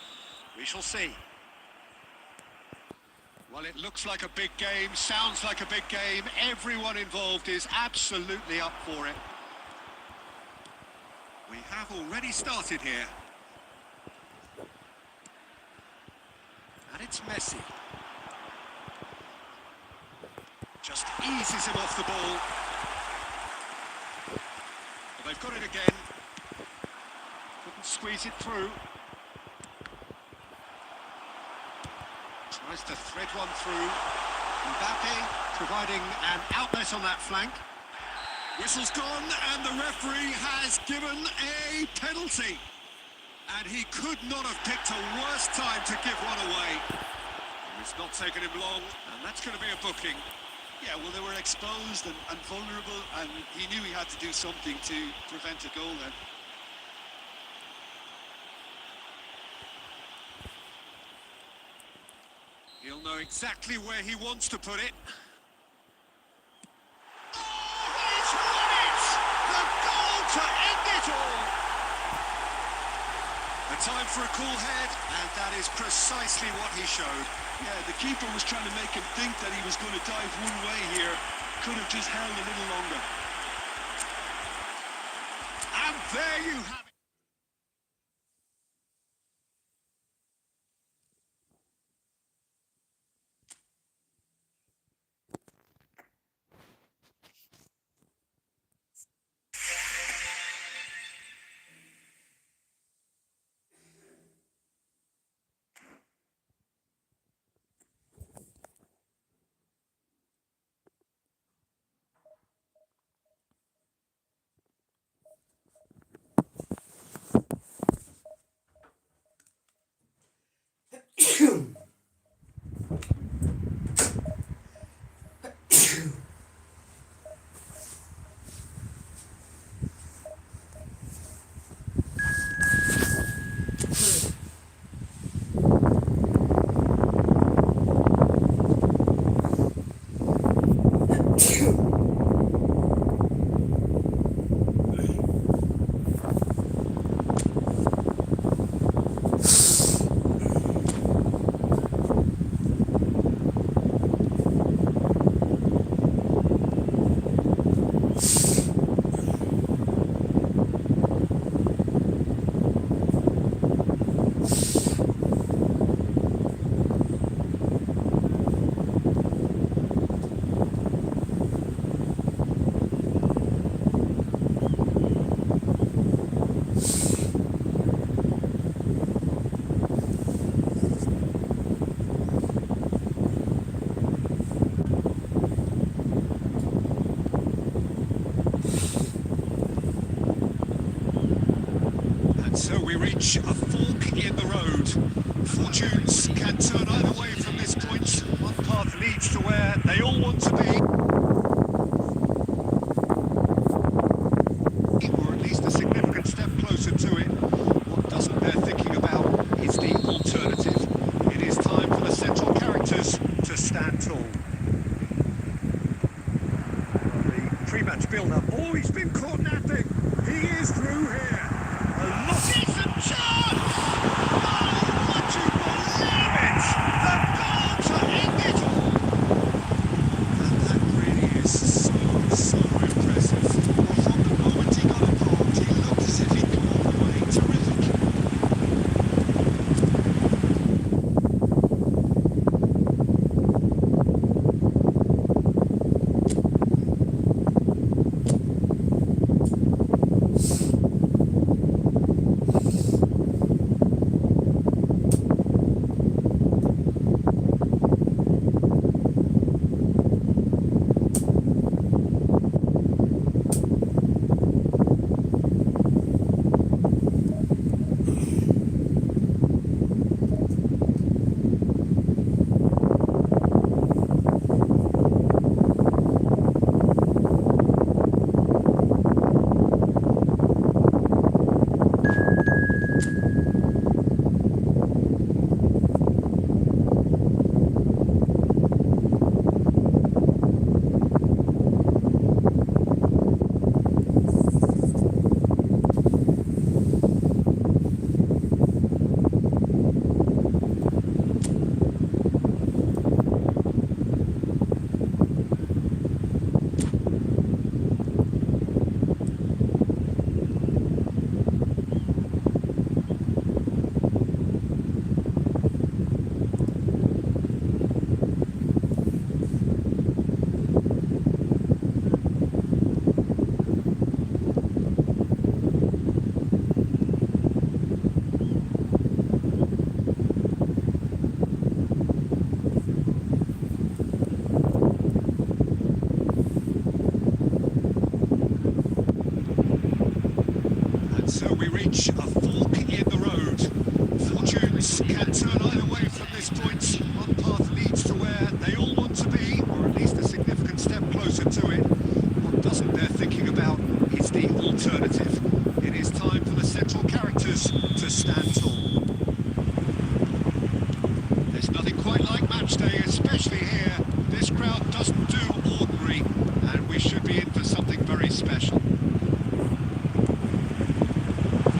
We shall see. Well, it looks like a big game, sounds like a big game. Everyone involved is absolutely up for it. We have already started here. And it's Messi. Just eases him off the ball. Well, they've got it again. Couldn't squeeze it through. Tries to thread one through. Mbappe providing an outlet on that flank. Whistle's gone and the referee has given a penalty. And he could not have picked a worse time to give one away. It's not taken him long, and that's going to be a booking. Yeah, well, they were exposed and vulnerable, and he knew he had to do something to prevent a goal then. He'll know exactly where he wants to put it. Oh, he's won it! The goal to end it all! A time for a cool head, and that is precisely what he showed. Yeah, the keeper was trying to make him think that he was going to dive one way here. Could have just held a little longer. And there you have it. reach a fork in the road. Fortunes can turn either way from this point. One path leads to where they all want to be, or at least a significant step closer to it. What doesn't bear thinking about is the alternative. It is time for the central characters to stand tall. The pre-match build-up. Oh, he's been caught napping. He is through here. A decent chance! Oh, would you believe it? The goal to end it all! And that really is so impressive. Well, from the moment he got involved, he looked as if he'd come all the way. Terrific. reach a fork in the road. Fortunes can turn either way from this point. One path leads to where they all want to be, or at least a significant step closer to it. What doesn't bear thinking about is the alternative. It is time for the central characters to stand tall. There's nothing quite like match day, especially here. This crowd doesn't do ordinary, and we should be in for something very special.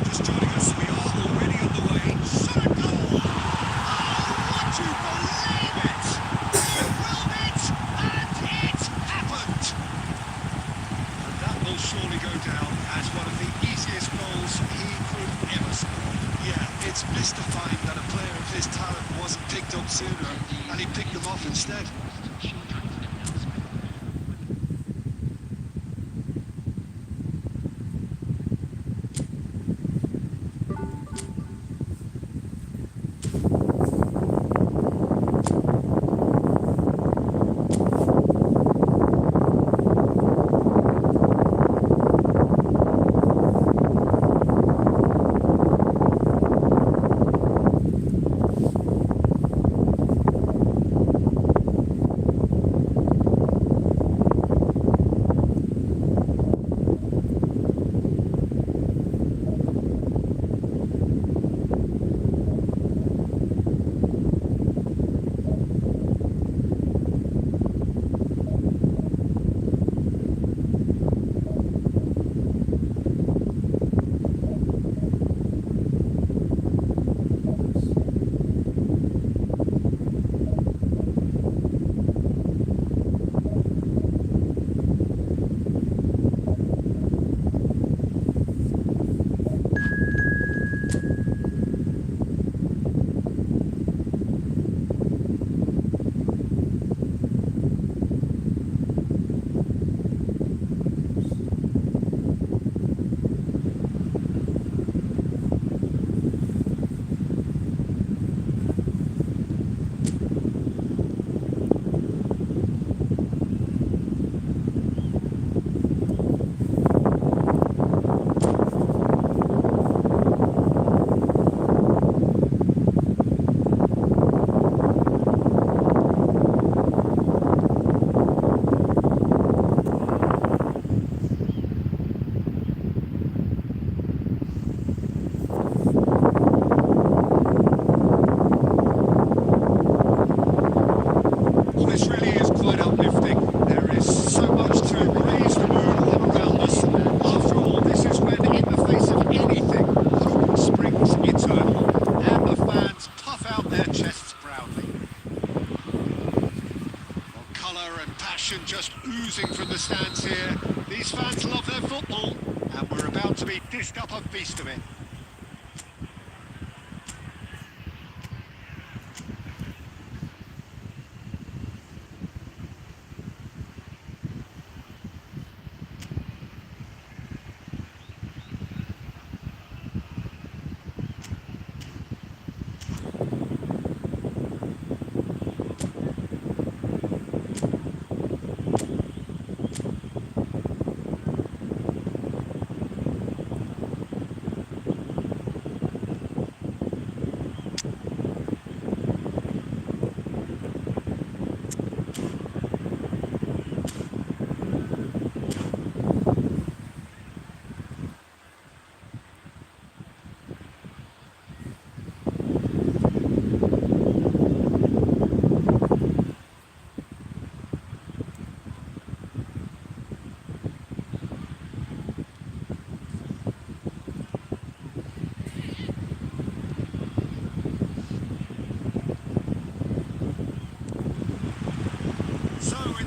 Just joining us, we are already on the way. Shot a goal! Oh, would you believe it? He willed it, and it happened! And that will surely go down as one of the easiest goals he could ever score. Yeah, it's mystifying that a player of his talent wasn't picked up sooner, and he picked them off instead. Just oozing from the stands here. These fans love their football, and we're about to be dished up a feast of it.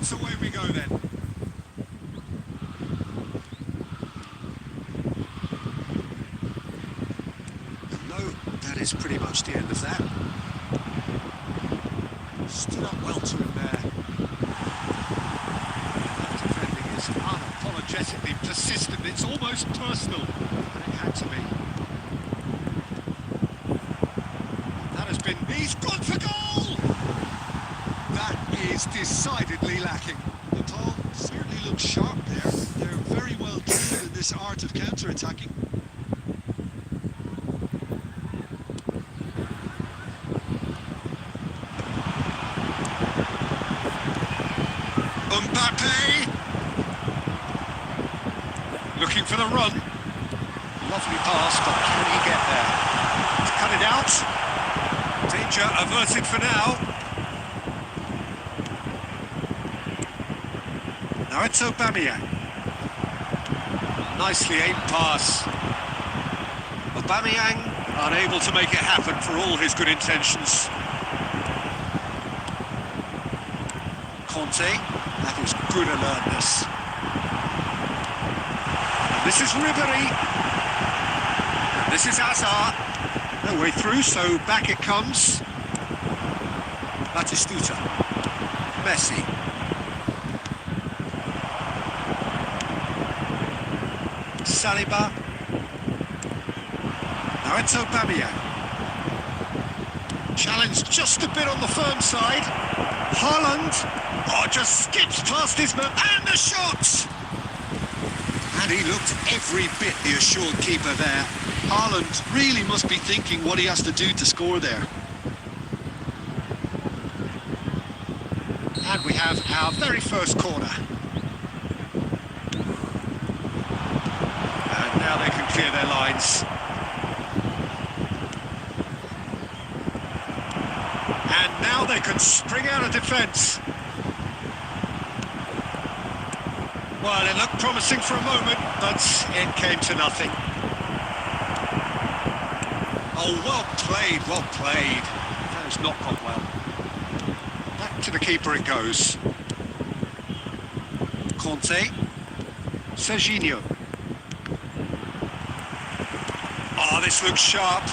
So away we go then. No, that is pretty much the end of that. Stood up well to him there. That defending is unapologetically persistent. It's almost personal, and it had to be. That has been... He's gone for goal! That is decidedly lacking. Paul certainly looks sharp there. They're very well trained in this art of counter-attacking. Mbappe. Looking for the run. Lovely pass, but can he get there? He's cut it out. Danger averted for now. Now it's Aubameyang. Nicely aimed pass. Aubameyang unable to make it happen for all his good intentions. Conte, that is good alertness. And this is Ribery. And this is Hazard. No way through, so back it comes. Batistuta. Messi. Saliba. Now it's Aubameyang. Challenge just a bit on the firm side. Haaland. Oh, just skips past his man. And the shot! And he looked every bit the assured keeper there. Haaland really must be thinking what he has to do to score there. And we have our very first corner. And now they can clear their lines. And now they can spring out of defence. Well, it looked promising for a moment, but it came to nothing. Oh, well played, well played. That has not gone well. Back to the keeper it goes. Conte. Serginho. Oh, this looks sharp.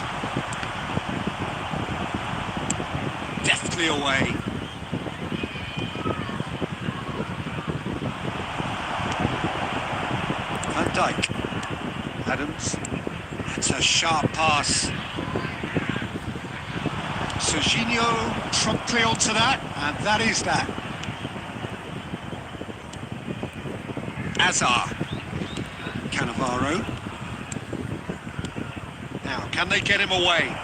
Deftly away. Van Dijk. Adams. That's a sharp pass. Serginho promptly onto that, and that is that. Hazard. Cannavaro. Now, can they get him away?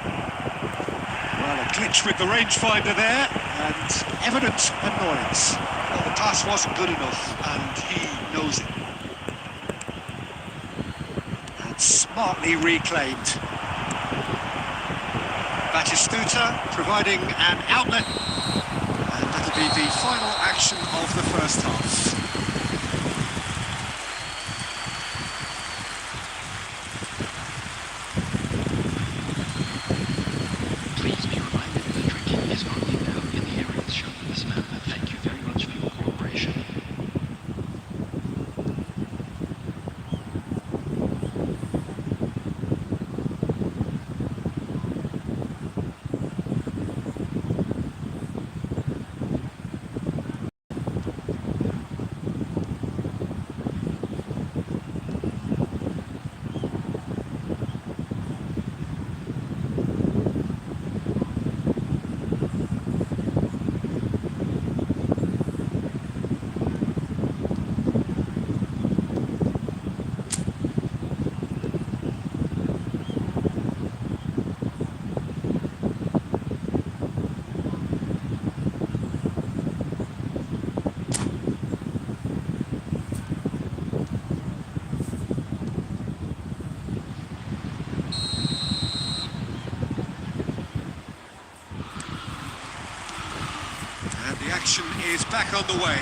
Well, a glitch with the rangefinder there, and evident annoyance. Well, the pass wasn't good enough, and he knows it. And smartly reclaimed. Batistuta providing an outlet, and that'll be the final action of the first half. Please be reminded that drinking is not allowed in the areas shown in this map. Thank you very much for your cooperation. And the action is back underway.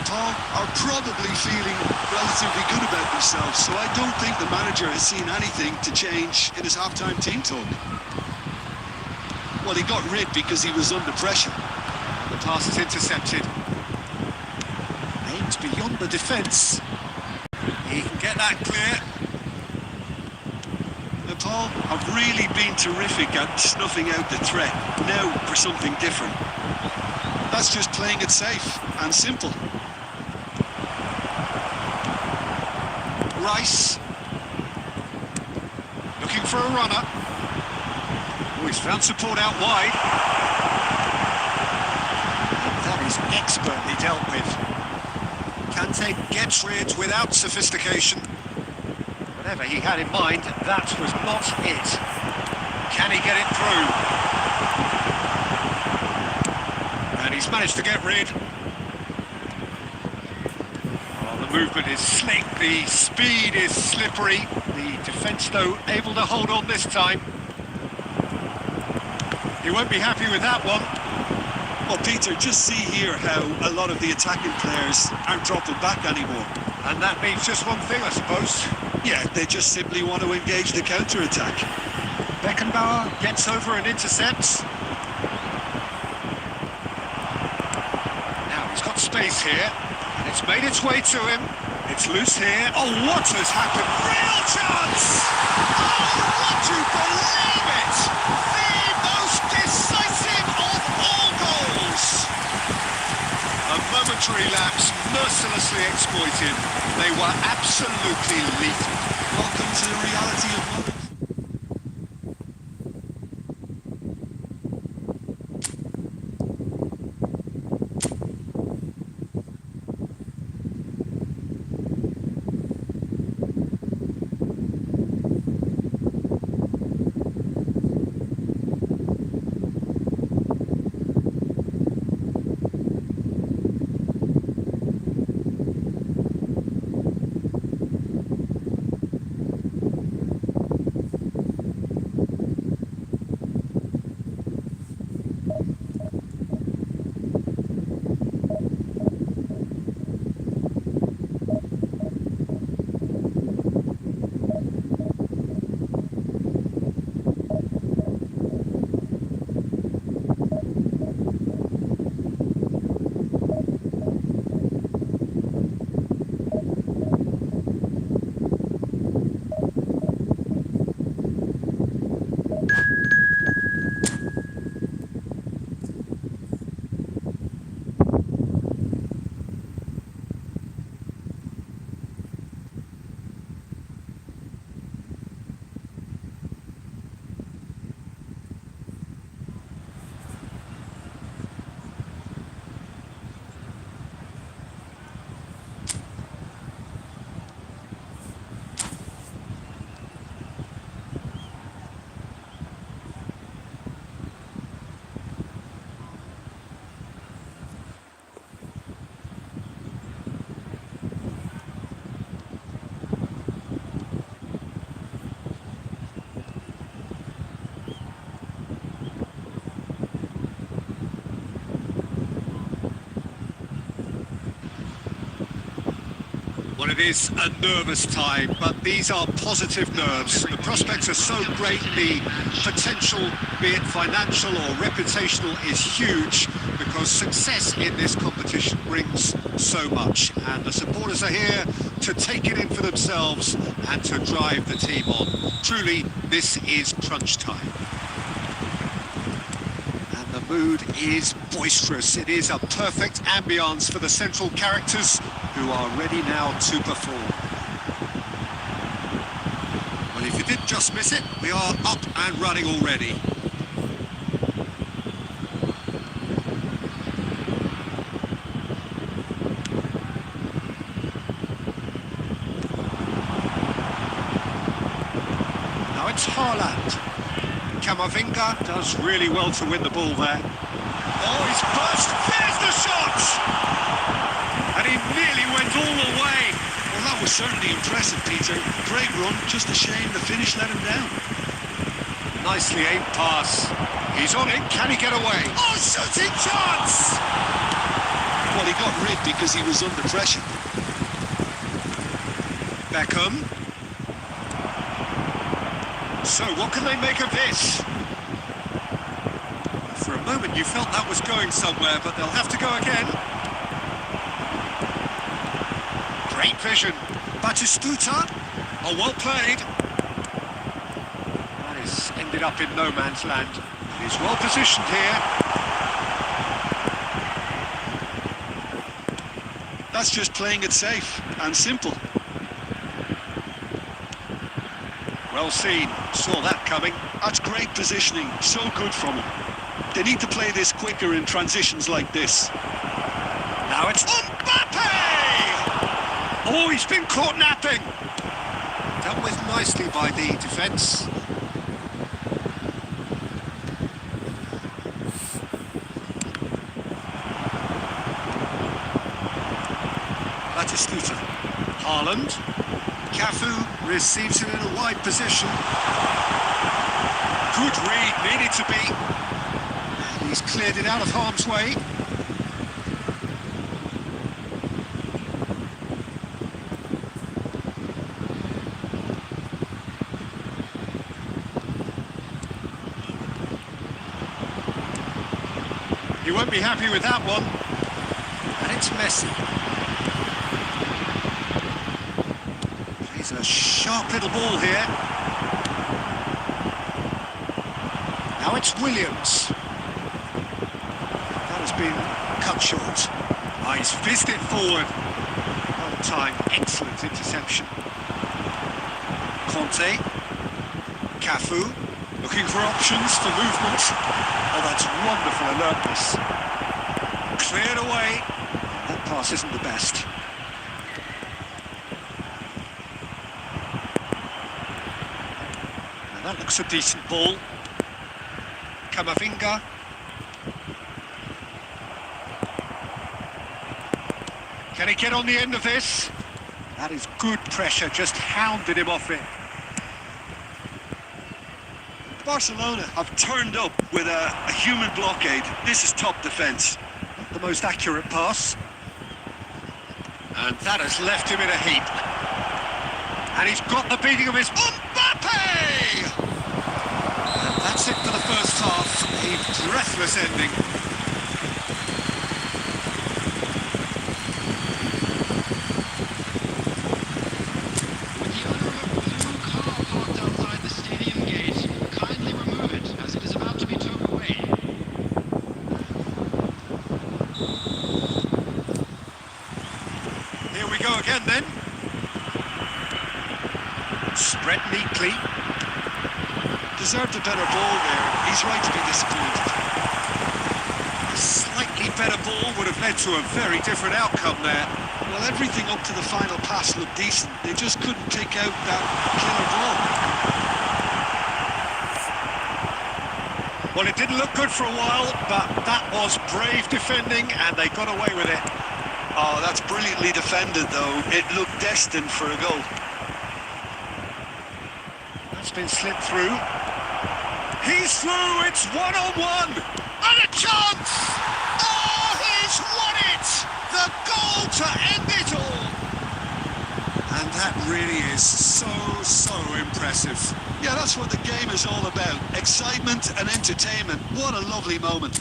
Paul are probably feeling relatively good about themselves, so I don't think the manager has seen anything to change in his half-time team talk. Well, he got rid because he was under pressure. The pass is intercepted. Aimed beyond the defence. He can get that clear. Paul have really been terrific at snuffing out the threat. Now for something different. That's just playing it safe and simple. Rice. Looking for a runner. Oh, he's found support out wide. And that is expertly dealt with. Kante gets rid without sophistication. Whatever he had in mind, that was not it. Can he get it through? And he's managed to get rid. movement is slick, the speed is slippery. The defence, though, able to hold on this time. He won't be happy with that one. Well, Peter, just see here how a lot of the attacking players aren't dropping back anymore. And that means just one thing, I suppose. Yeah, they just simply want to engage the counter-attack. Beckenbauer gets over and intercepts. Now he's got space here, and it's made its way to him. It's loose here. Oh, what has happened? Real chance! Oh, would you believe it? The most decisive of all goals! A momentary lapse, mercilessly exploited. They were absolutely lethal. Welcome to the reality of modern. Well, it is a nervous time, but these are positive nerves. The prospects are so great, the potential, be it financial or reputational, is huge because success in this competition brings so much. And the supporters are here to take it in for themselves and to drive the team on. Truly, this is crunch time. And the mood is boisterous. It is a perfect ambience for the central characters who are ready now to perform. Well, if you did just miss it, we are up and running already. Now it's Haaland. Camavinga does really well to win the ball there. Oh, he's burst! There's the shot! And he nearly went all the way. Well, that was certainly impressive, Peter. Great run, just a shame the finish let him down. Nicely aimed pass. He's on it, can he get away? Oh, shooting chance! Well, he got rid because he was under pressure. Beckham. So, what can they make of this? For a moment you felt that was going somewhere, but they'll have to go again. Great vision. Batistuta. Oh, well played. That is ended up in no man's land. He's well positioned here. That's just playing it safe and simple. Well seen. Saw that coming. That's great positioning. So good from him. They need to play this quicker in transitions like this. Now it's Mbappe! Oh, he's been caught napping. Dealt with nicely by the defence. Batistuta. Haaland. Cafu receives it in a wide position. Good read, needed to be. And he's cleared it out of harm's way. He won't be happy with that one. And it's Messi. Plays a sharp little ball here. Now it's Williams. That has been cut short. Oh, he's fizzed it forward. Well timed, excellent interception. Conte. Cafu. Looking for options for movement. Oh, that's wonderful alertness. Cleared away. That pass isn't the best. Now that looks a decent ball. Camavinga. Can he get on the end of this? That is good pressure, just hounded him off it. Barcelona have turned up with a human blockade. This is top defence. Not the most accurate pass. And that has left him in a heap. And he's got the beating of his Mbappe! And that's it for the first half. A breathless ending. With the owner of a blue car parked outside the stadium gate, kindly remove it as it is about to be towed away. Here we go again then. Spread neatly. Deserved a better ball there. He's right to be disappointed. A slightly better ball would have led to a very different outcome there. Well, everything up to the final pass looked decent. They just couldn't take out that killer ball. Well, it didn't look good for a while, but that was brave defending and they got away with it. Oh, that's brilliantly defended, though. It looked destined for a goal. That's been slipped through. He's through, it's one-on-one! And a chance! Oh, he's won it! The goal to end it all! And that really is so impressive. Yeah, that's what the game is all about. Excitement and entertainment. What a lovely moment.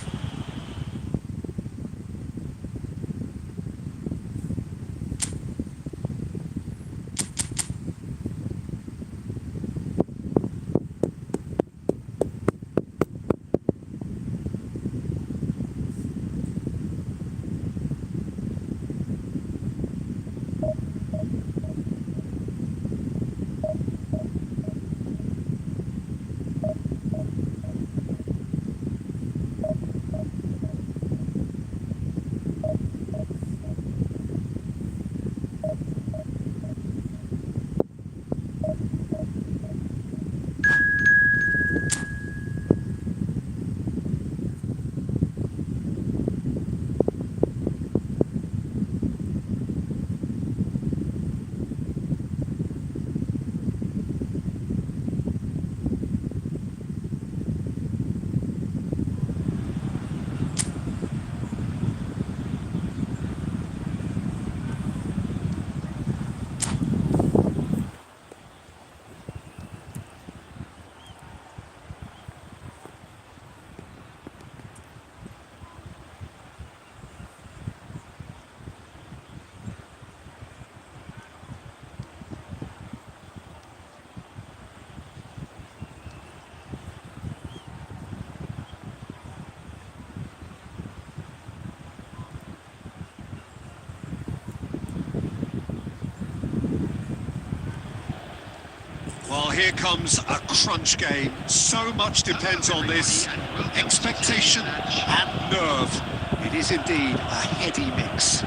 Well, here comes a crunch game. So much depends on this. Expectation and nerve. It is indeed a heady mix.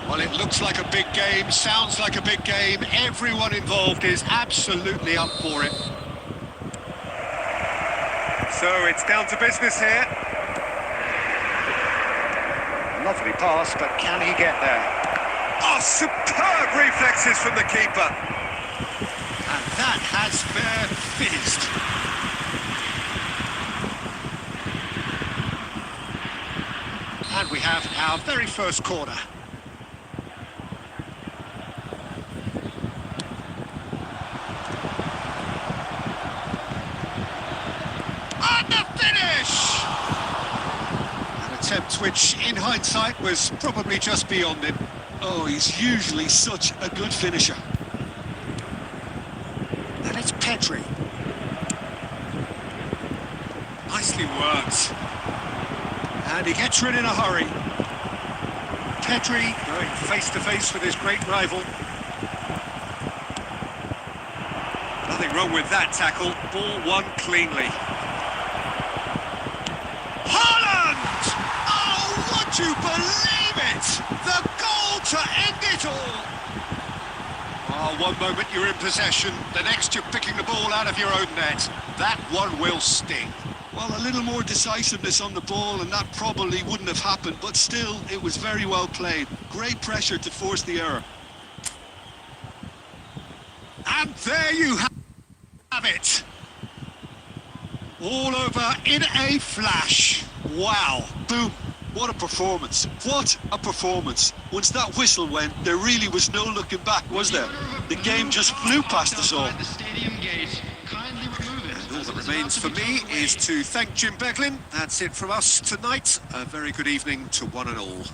Well, it looks like a big game, sounds like a big game. Everyone involved is absolutely up for it. So it's down to business here. Lovely pass, but can he get there? Oh, superb reflexes from the keeper. And that has bare fizzed. And we have our very first corner. And the finish! An attempt which, in hindsight, was probably just beyond him. Oh, he's usually such a good finisher. And it's Pedri. Nicely worked. And he gets rid in a hurry. Pedri going face to face with his great rival. Nothing wrong with that tackle. Ball won cleanly. Haaland! Oh, would you believe it? The goal to end it all. Oh, one moment you're in possession, the next you're picking the ball out of your own net. That one will sting. Well, a little more decisiveness on the ball and that probably wouldn't have happened, but still, it was very well played. Great pressure to force the error. And there you have it. All over in a flash. Wow. Boom. What a performance. What a performance. Once that whistle went, there really was no looking back, was there? The game just flew past us all. The stadium gate. Kindly remove it. All that remains for me is to thank Jim Beglin. That's it from us tonight. A very good evening to one and all.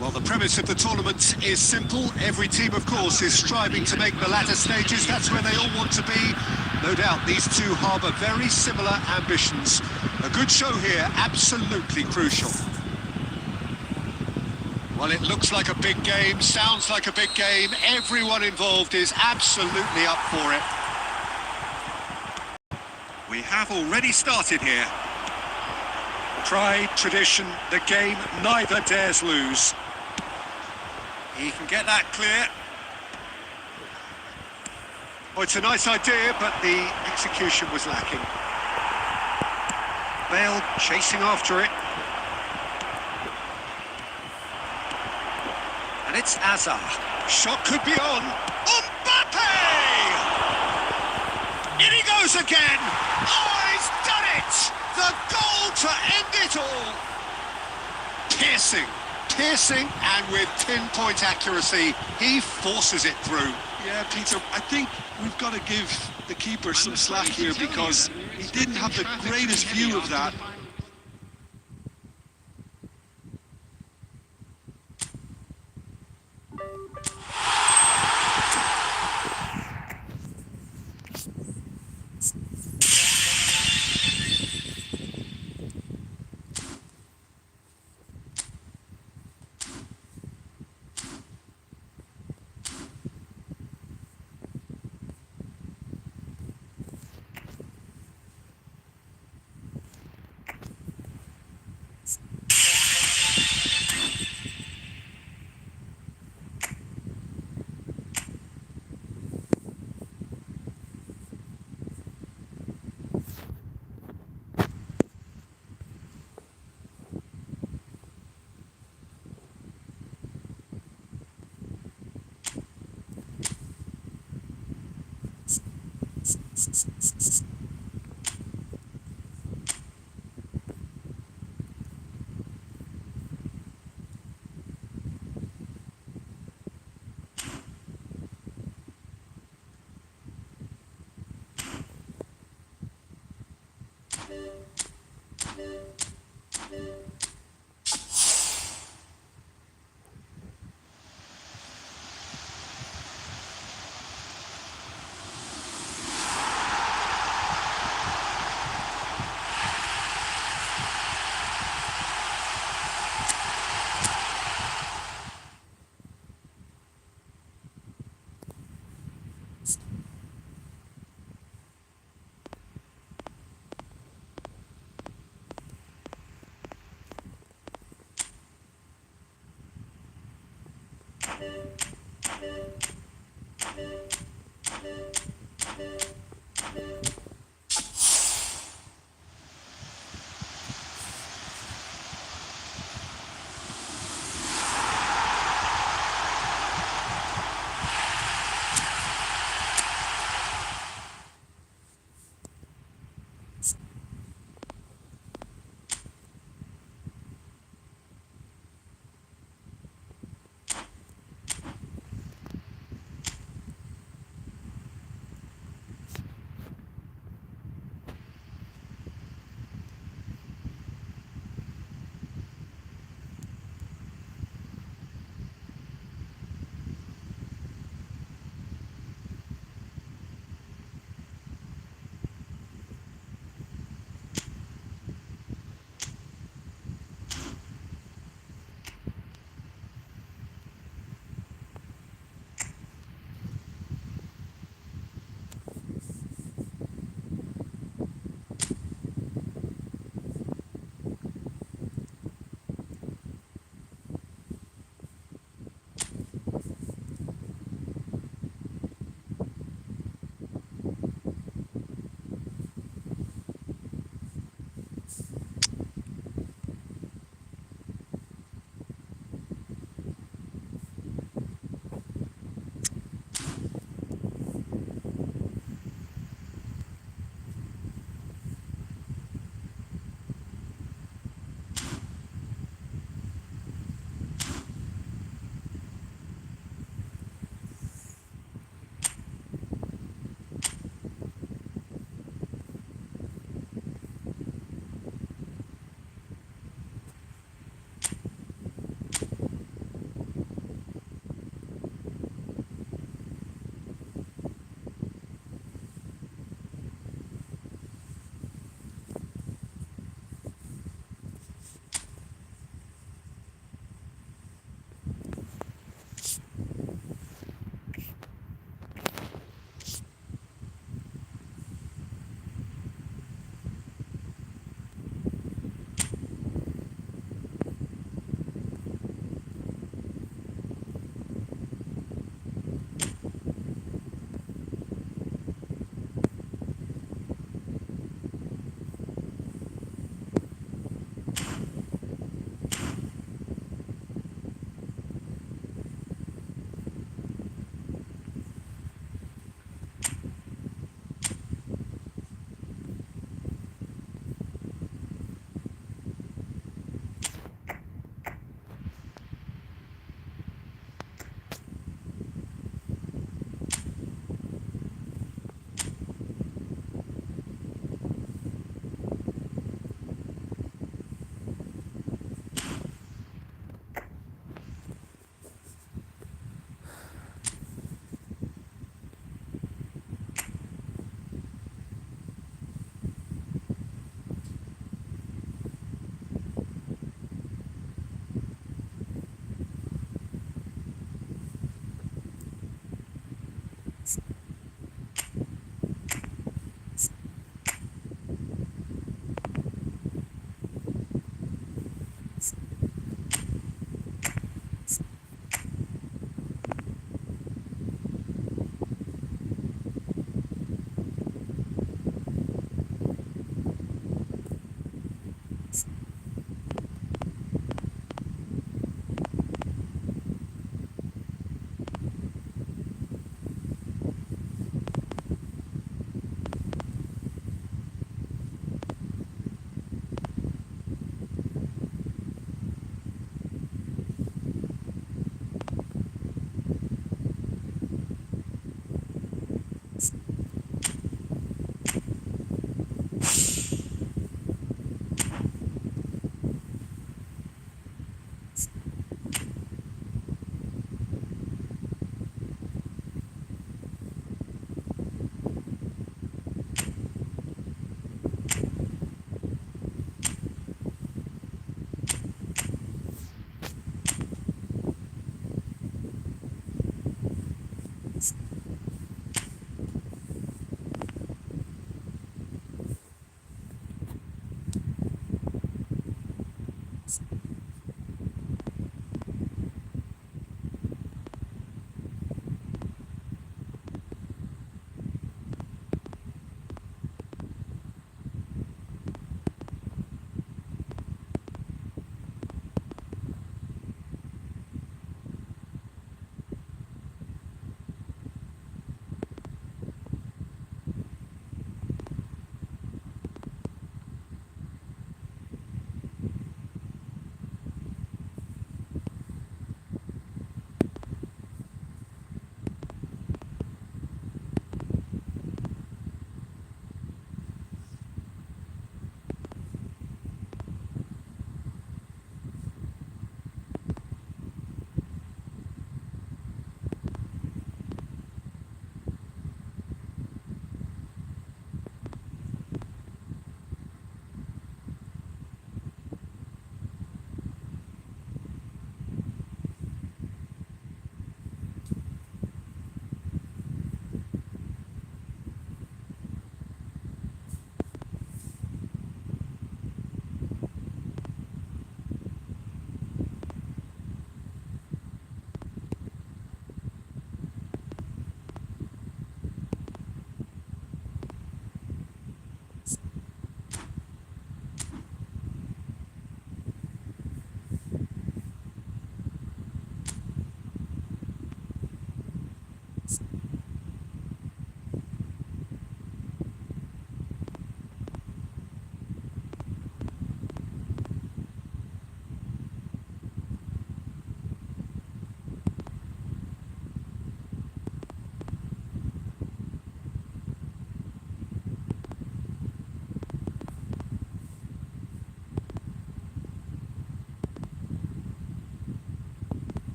Well, the premise of the tournament is simple. Every team, of course, is striving to make the latter stages. That's where they all want to be. No doubt these two harbour very similar ambitions. A good show here, absolutely crucial. Well, it looks like a big game, sounds like a big game. Everyone involved is absolutely up for it. We have already started here. Pride, tradition, the game neither dares lose. He can get that clear. Oh, it's a nice idea, but the execution was lacking. Bale chasing after it. And it's Azar. Shot could be on. Mbappe! In he goes again! Oh, he's done it! The goal to end it all! Piercing, and with pinpoint accuracy, he forces it through. Yeah, Peter, I think we've got to give the keeper some slack here because he didn't have the greatest view of that.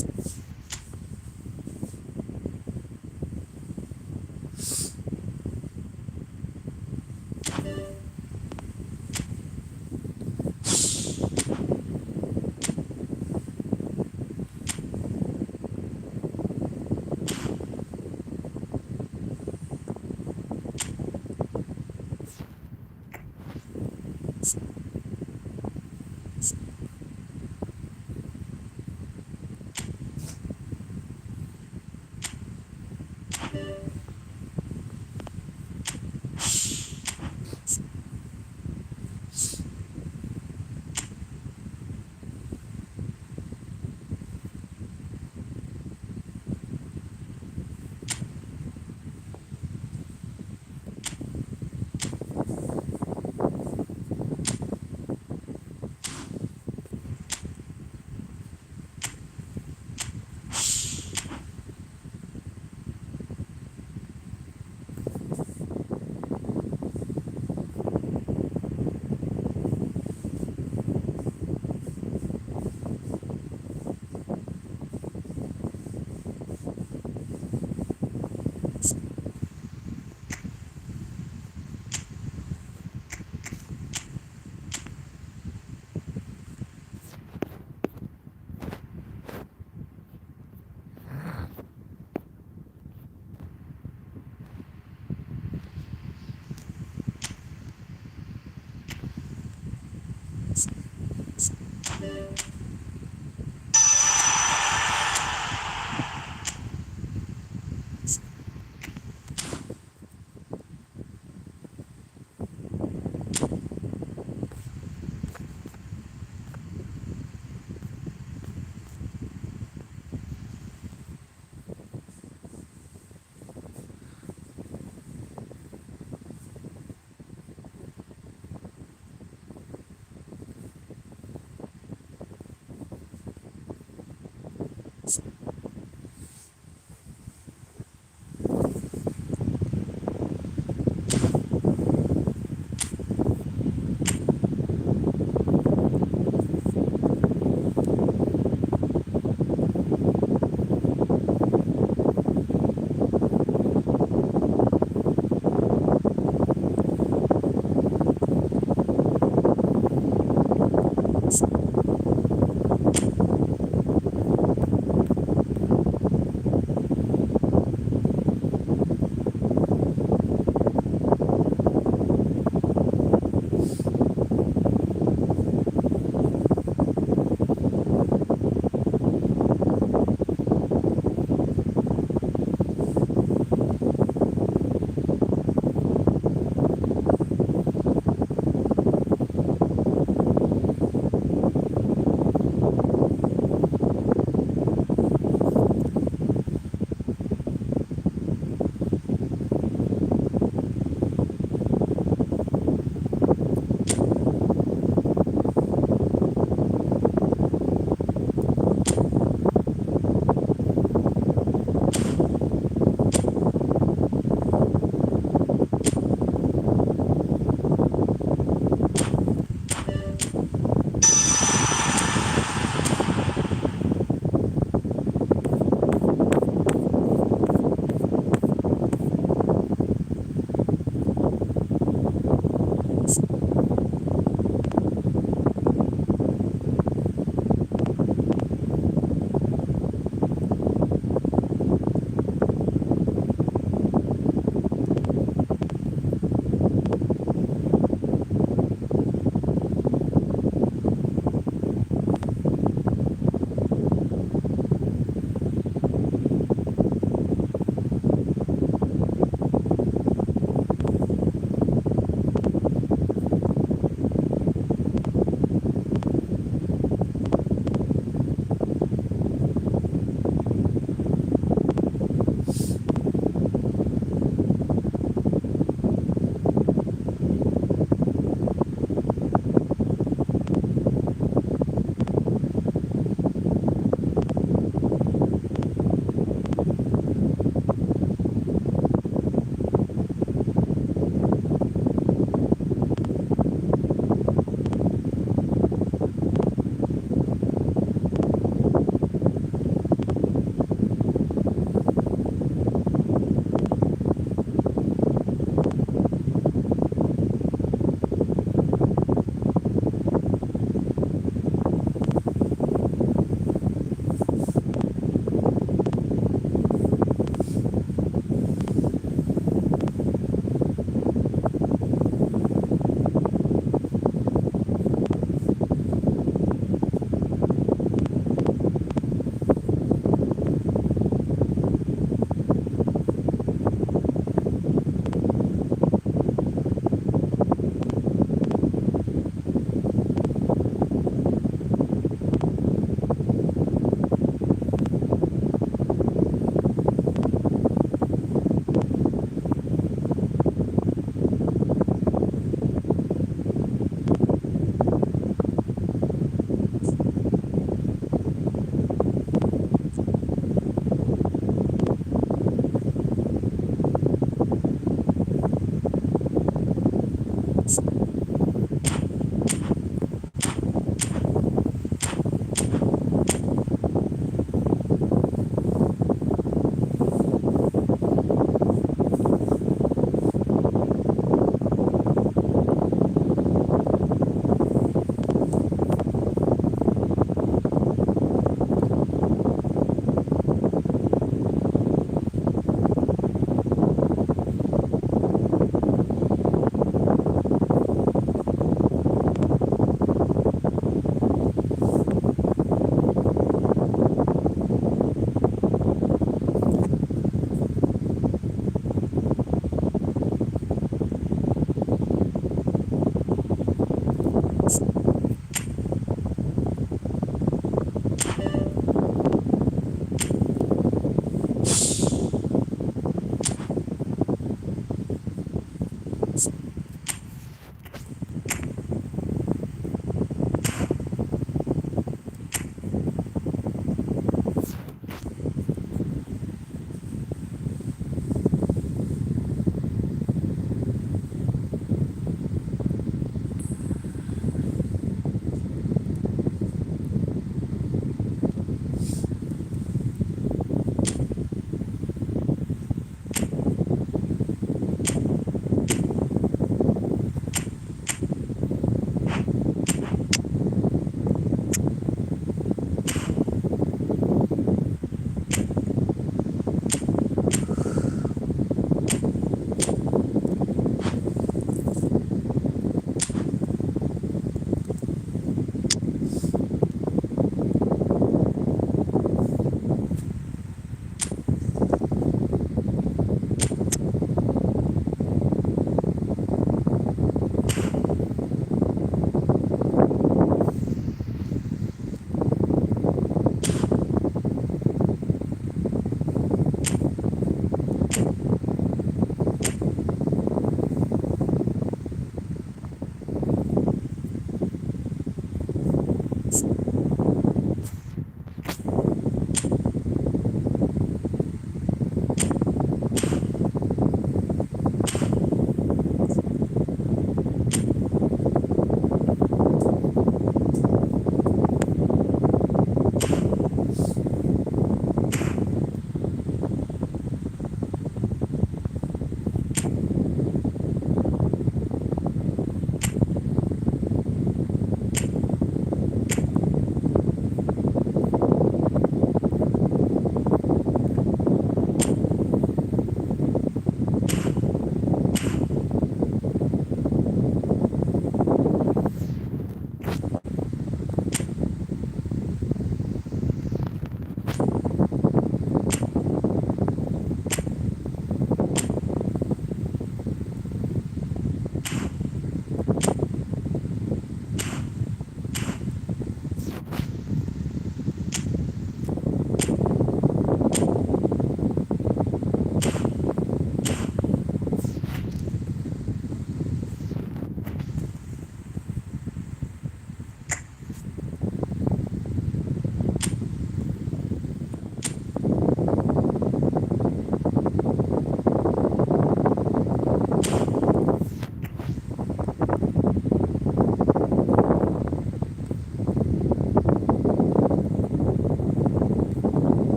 you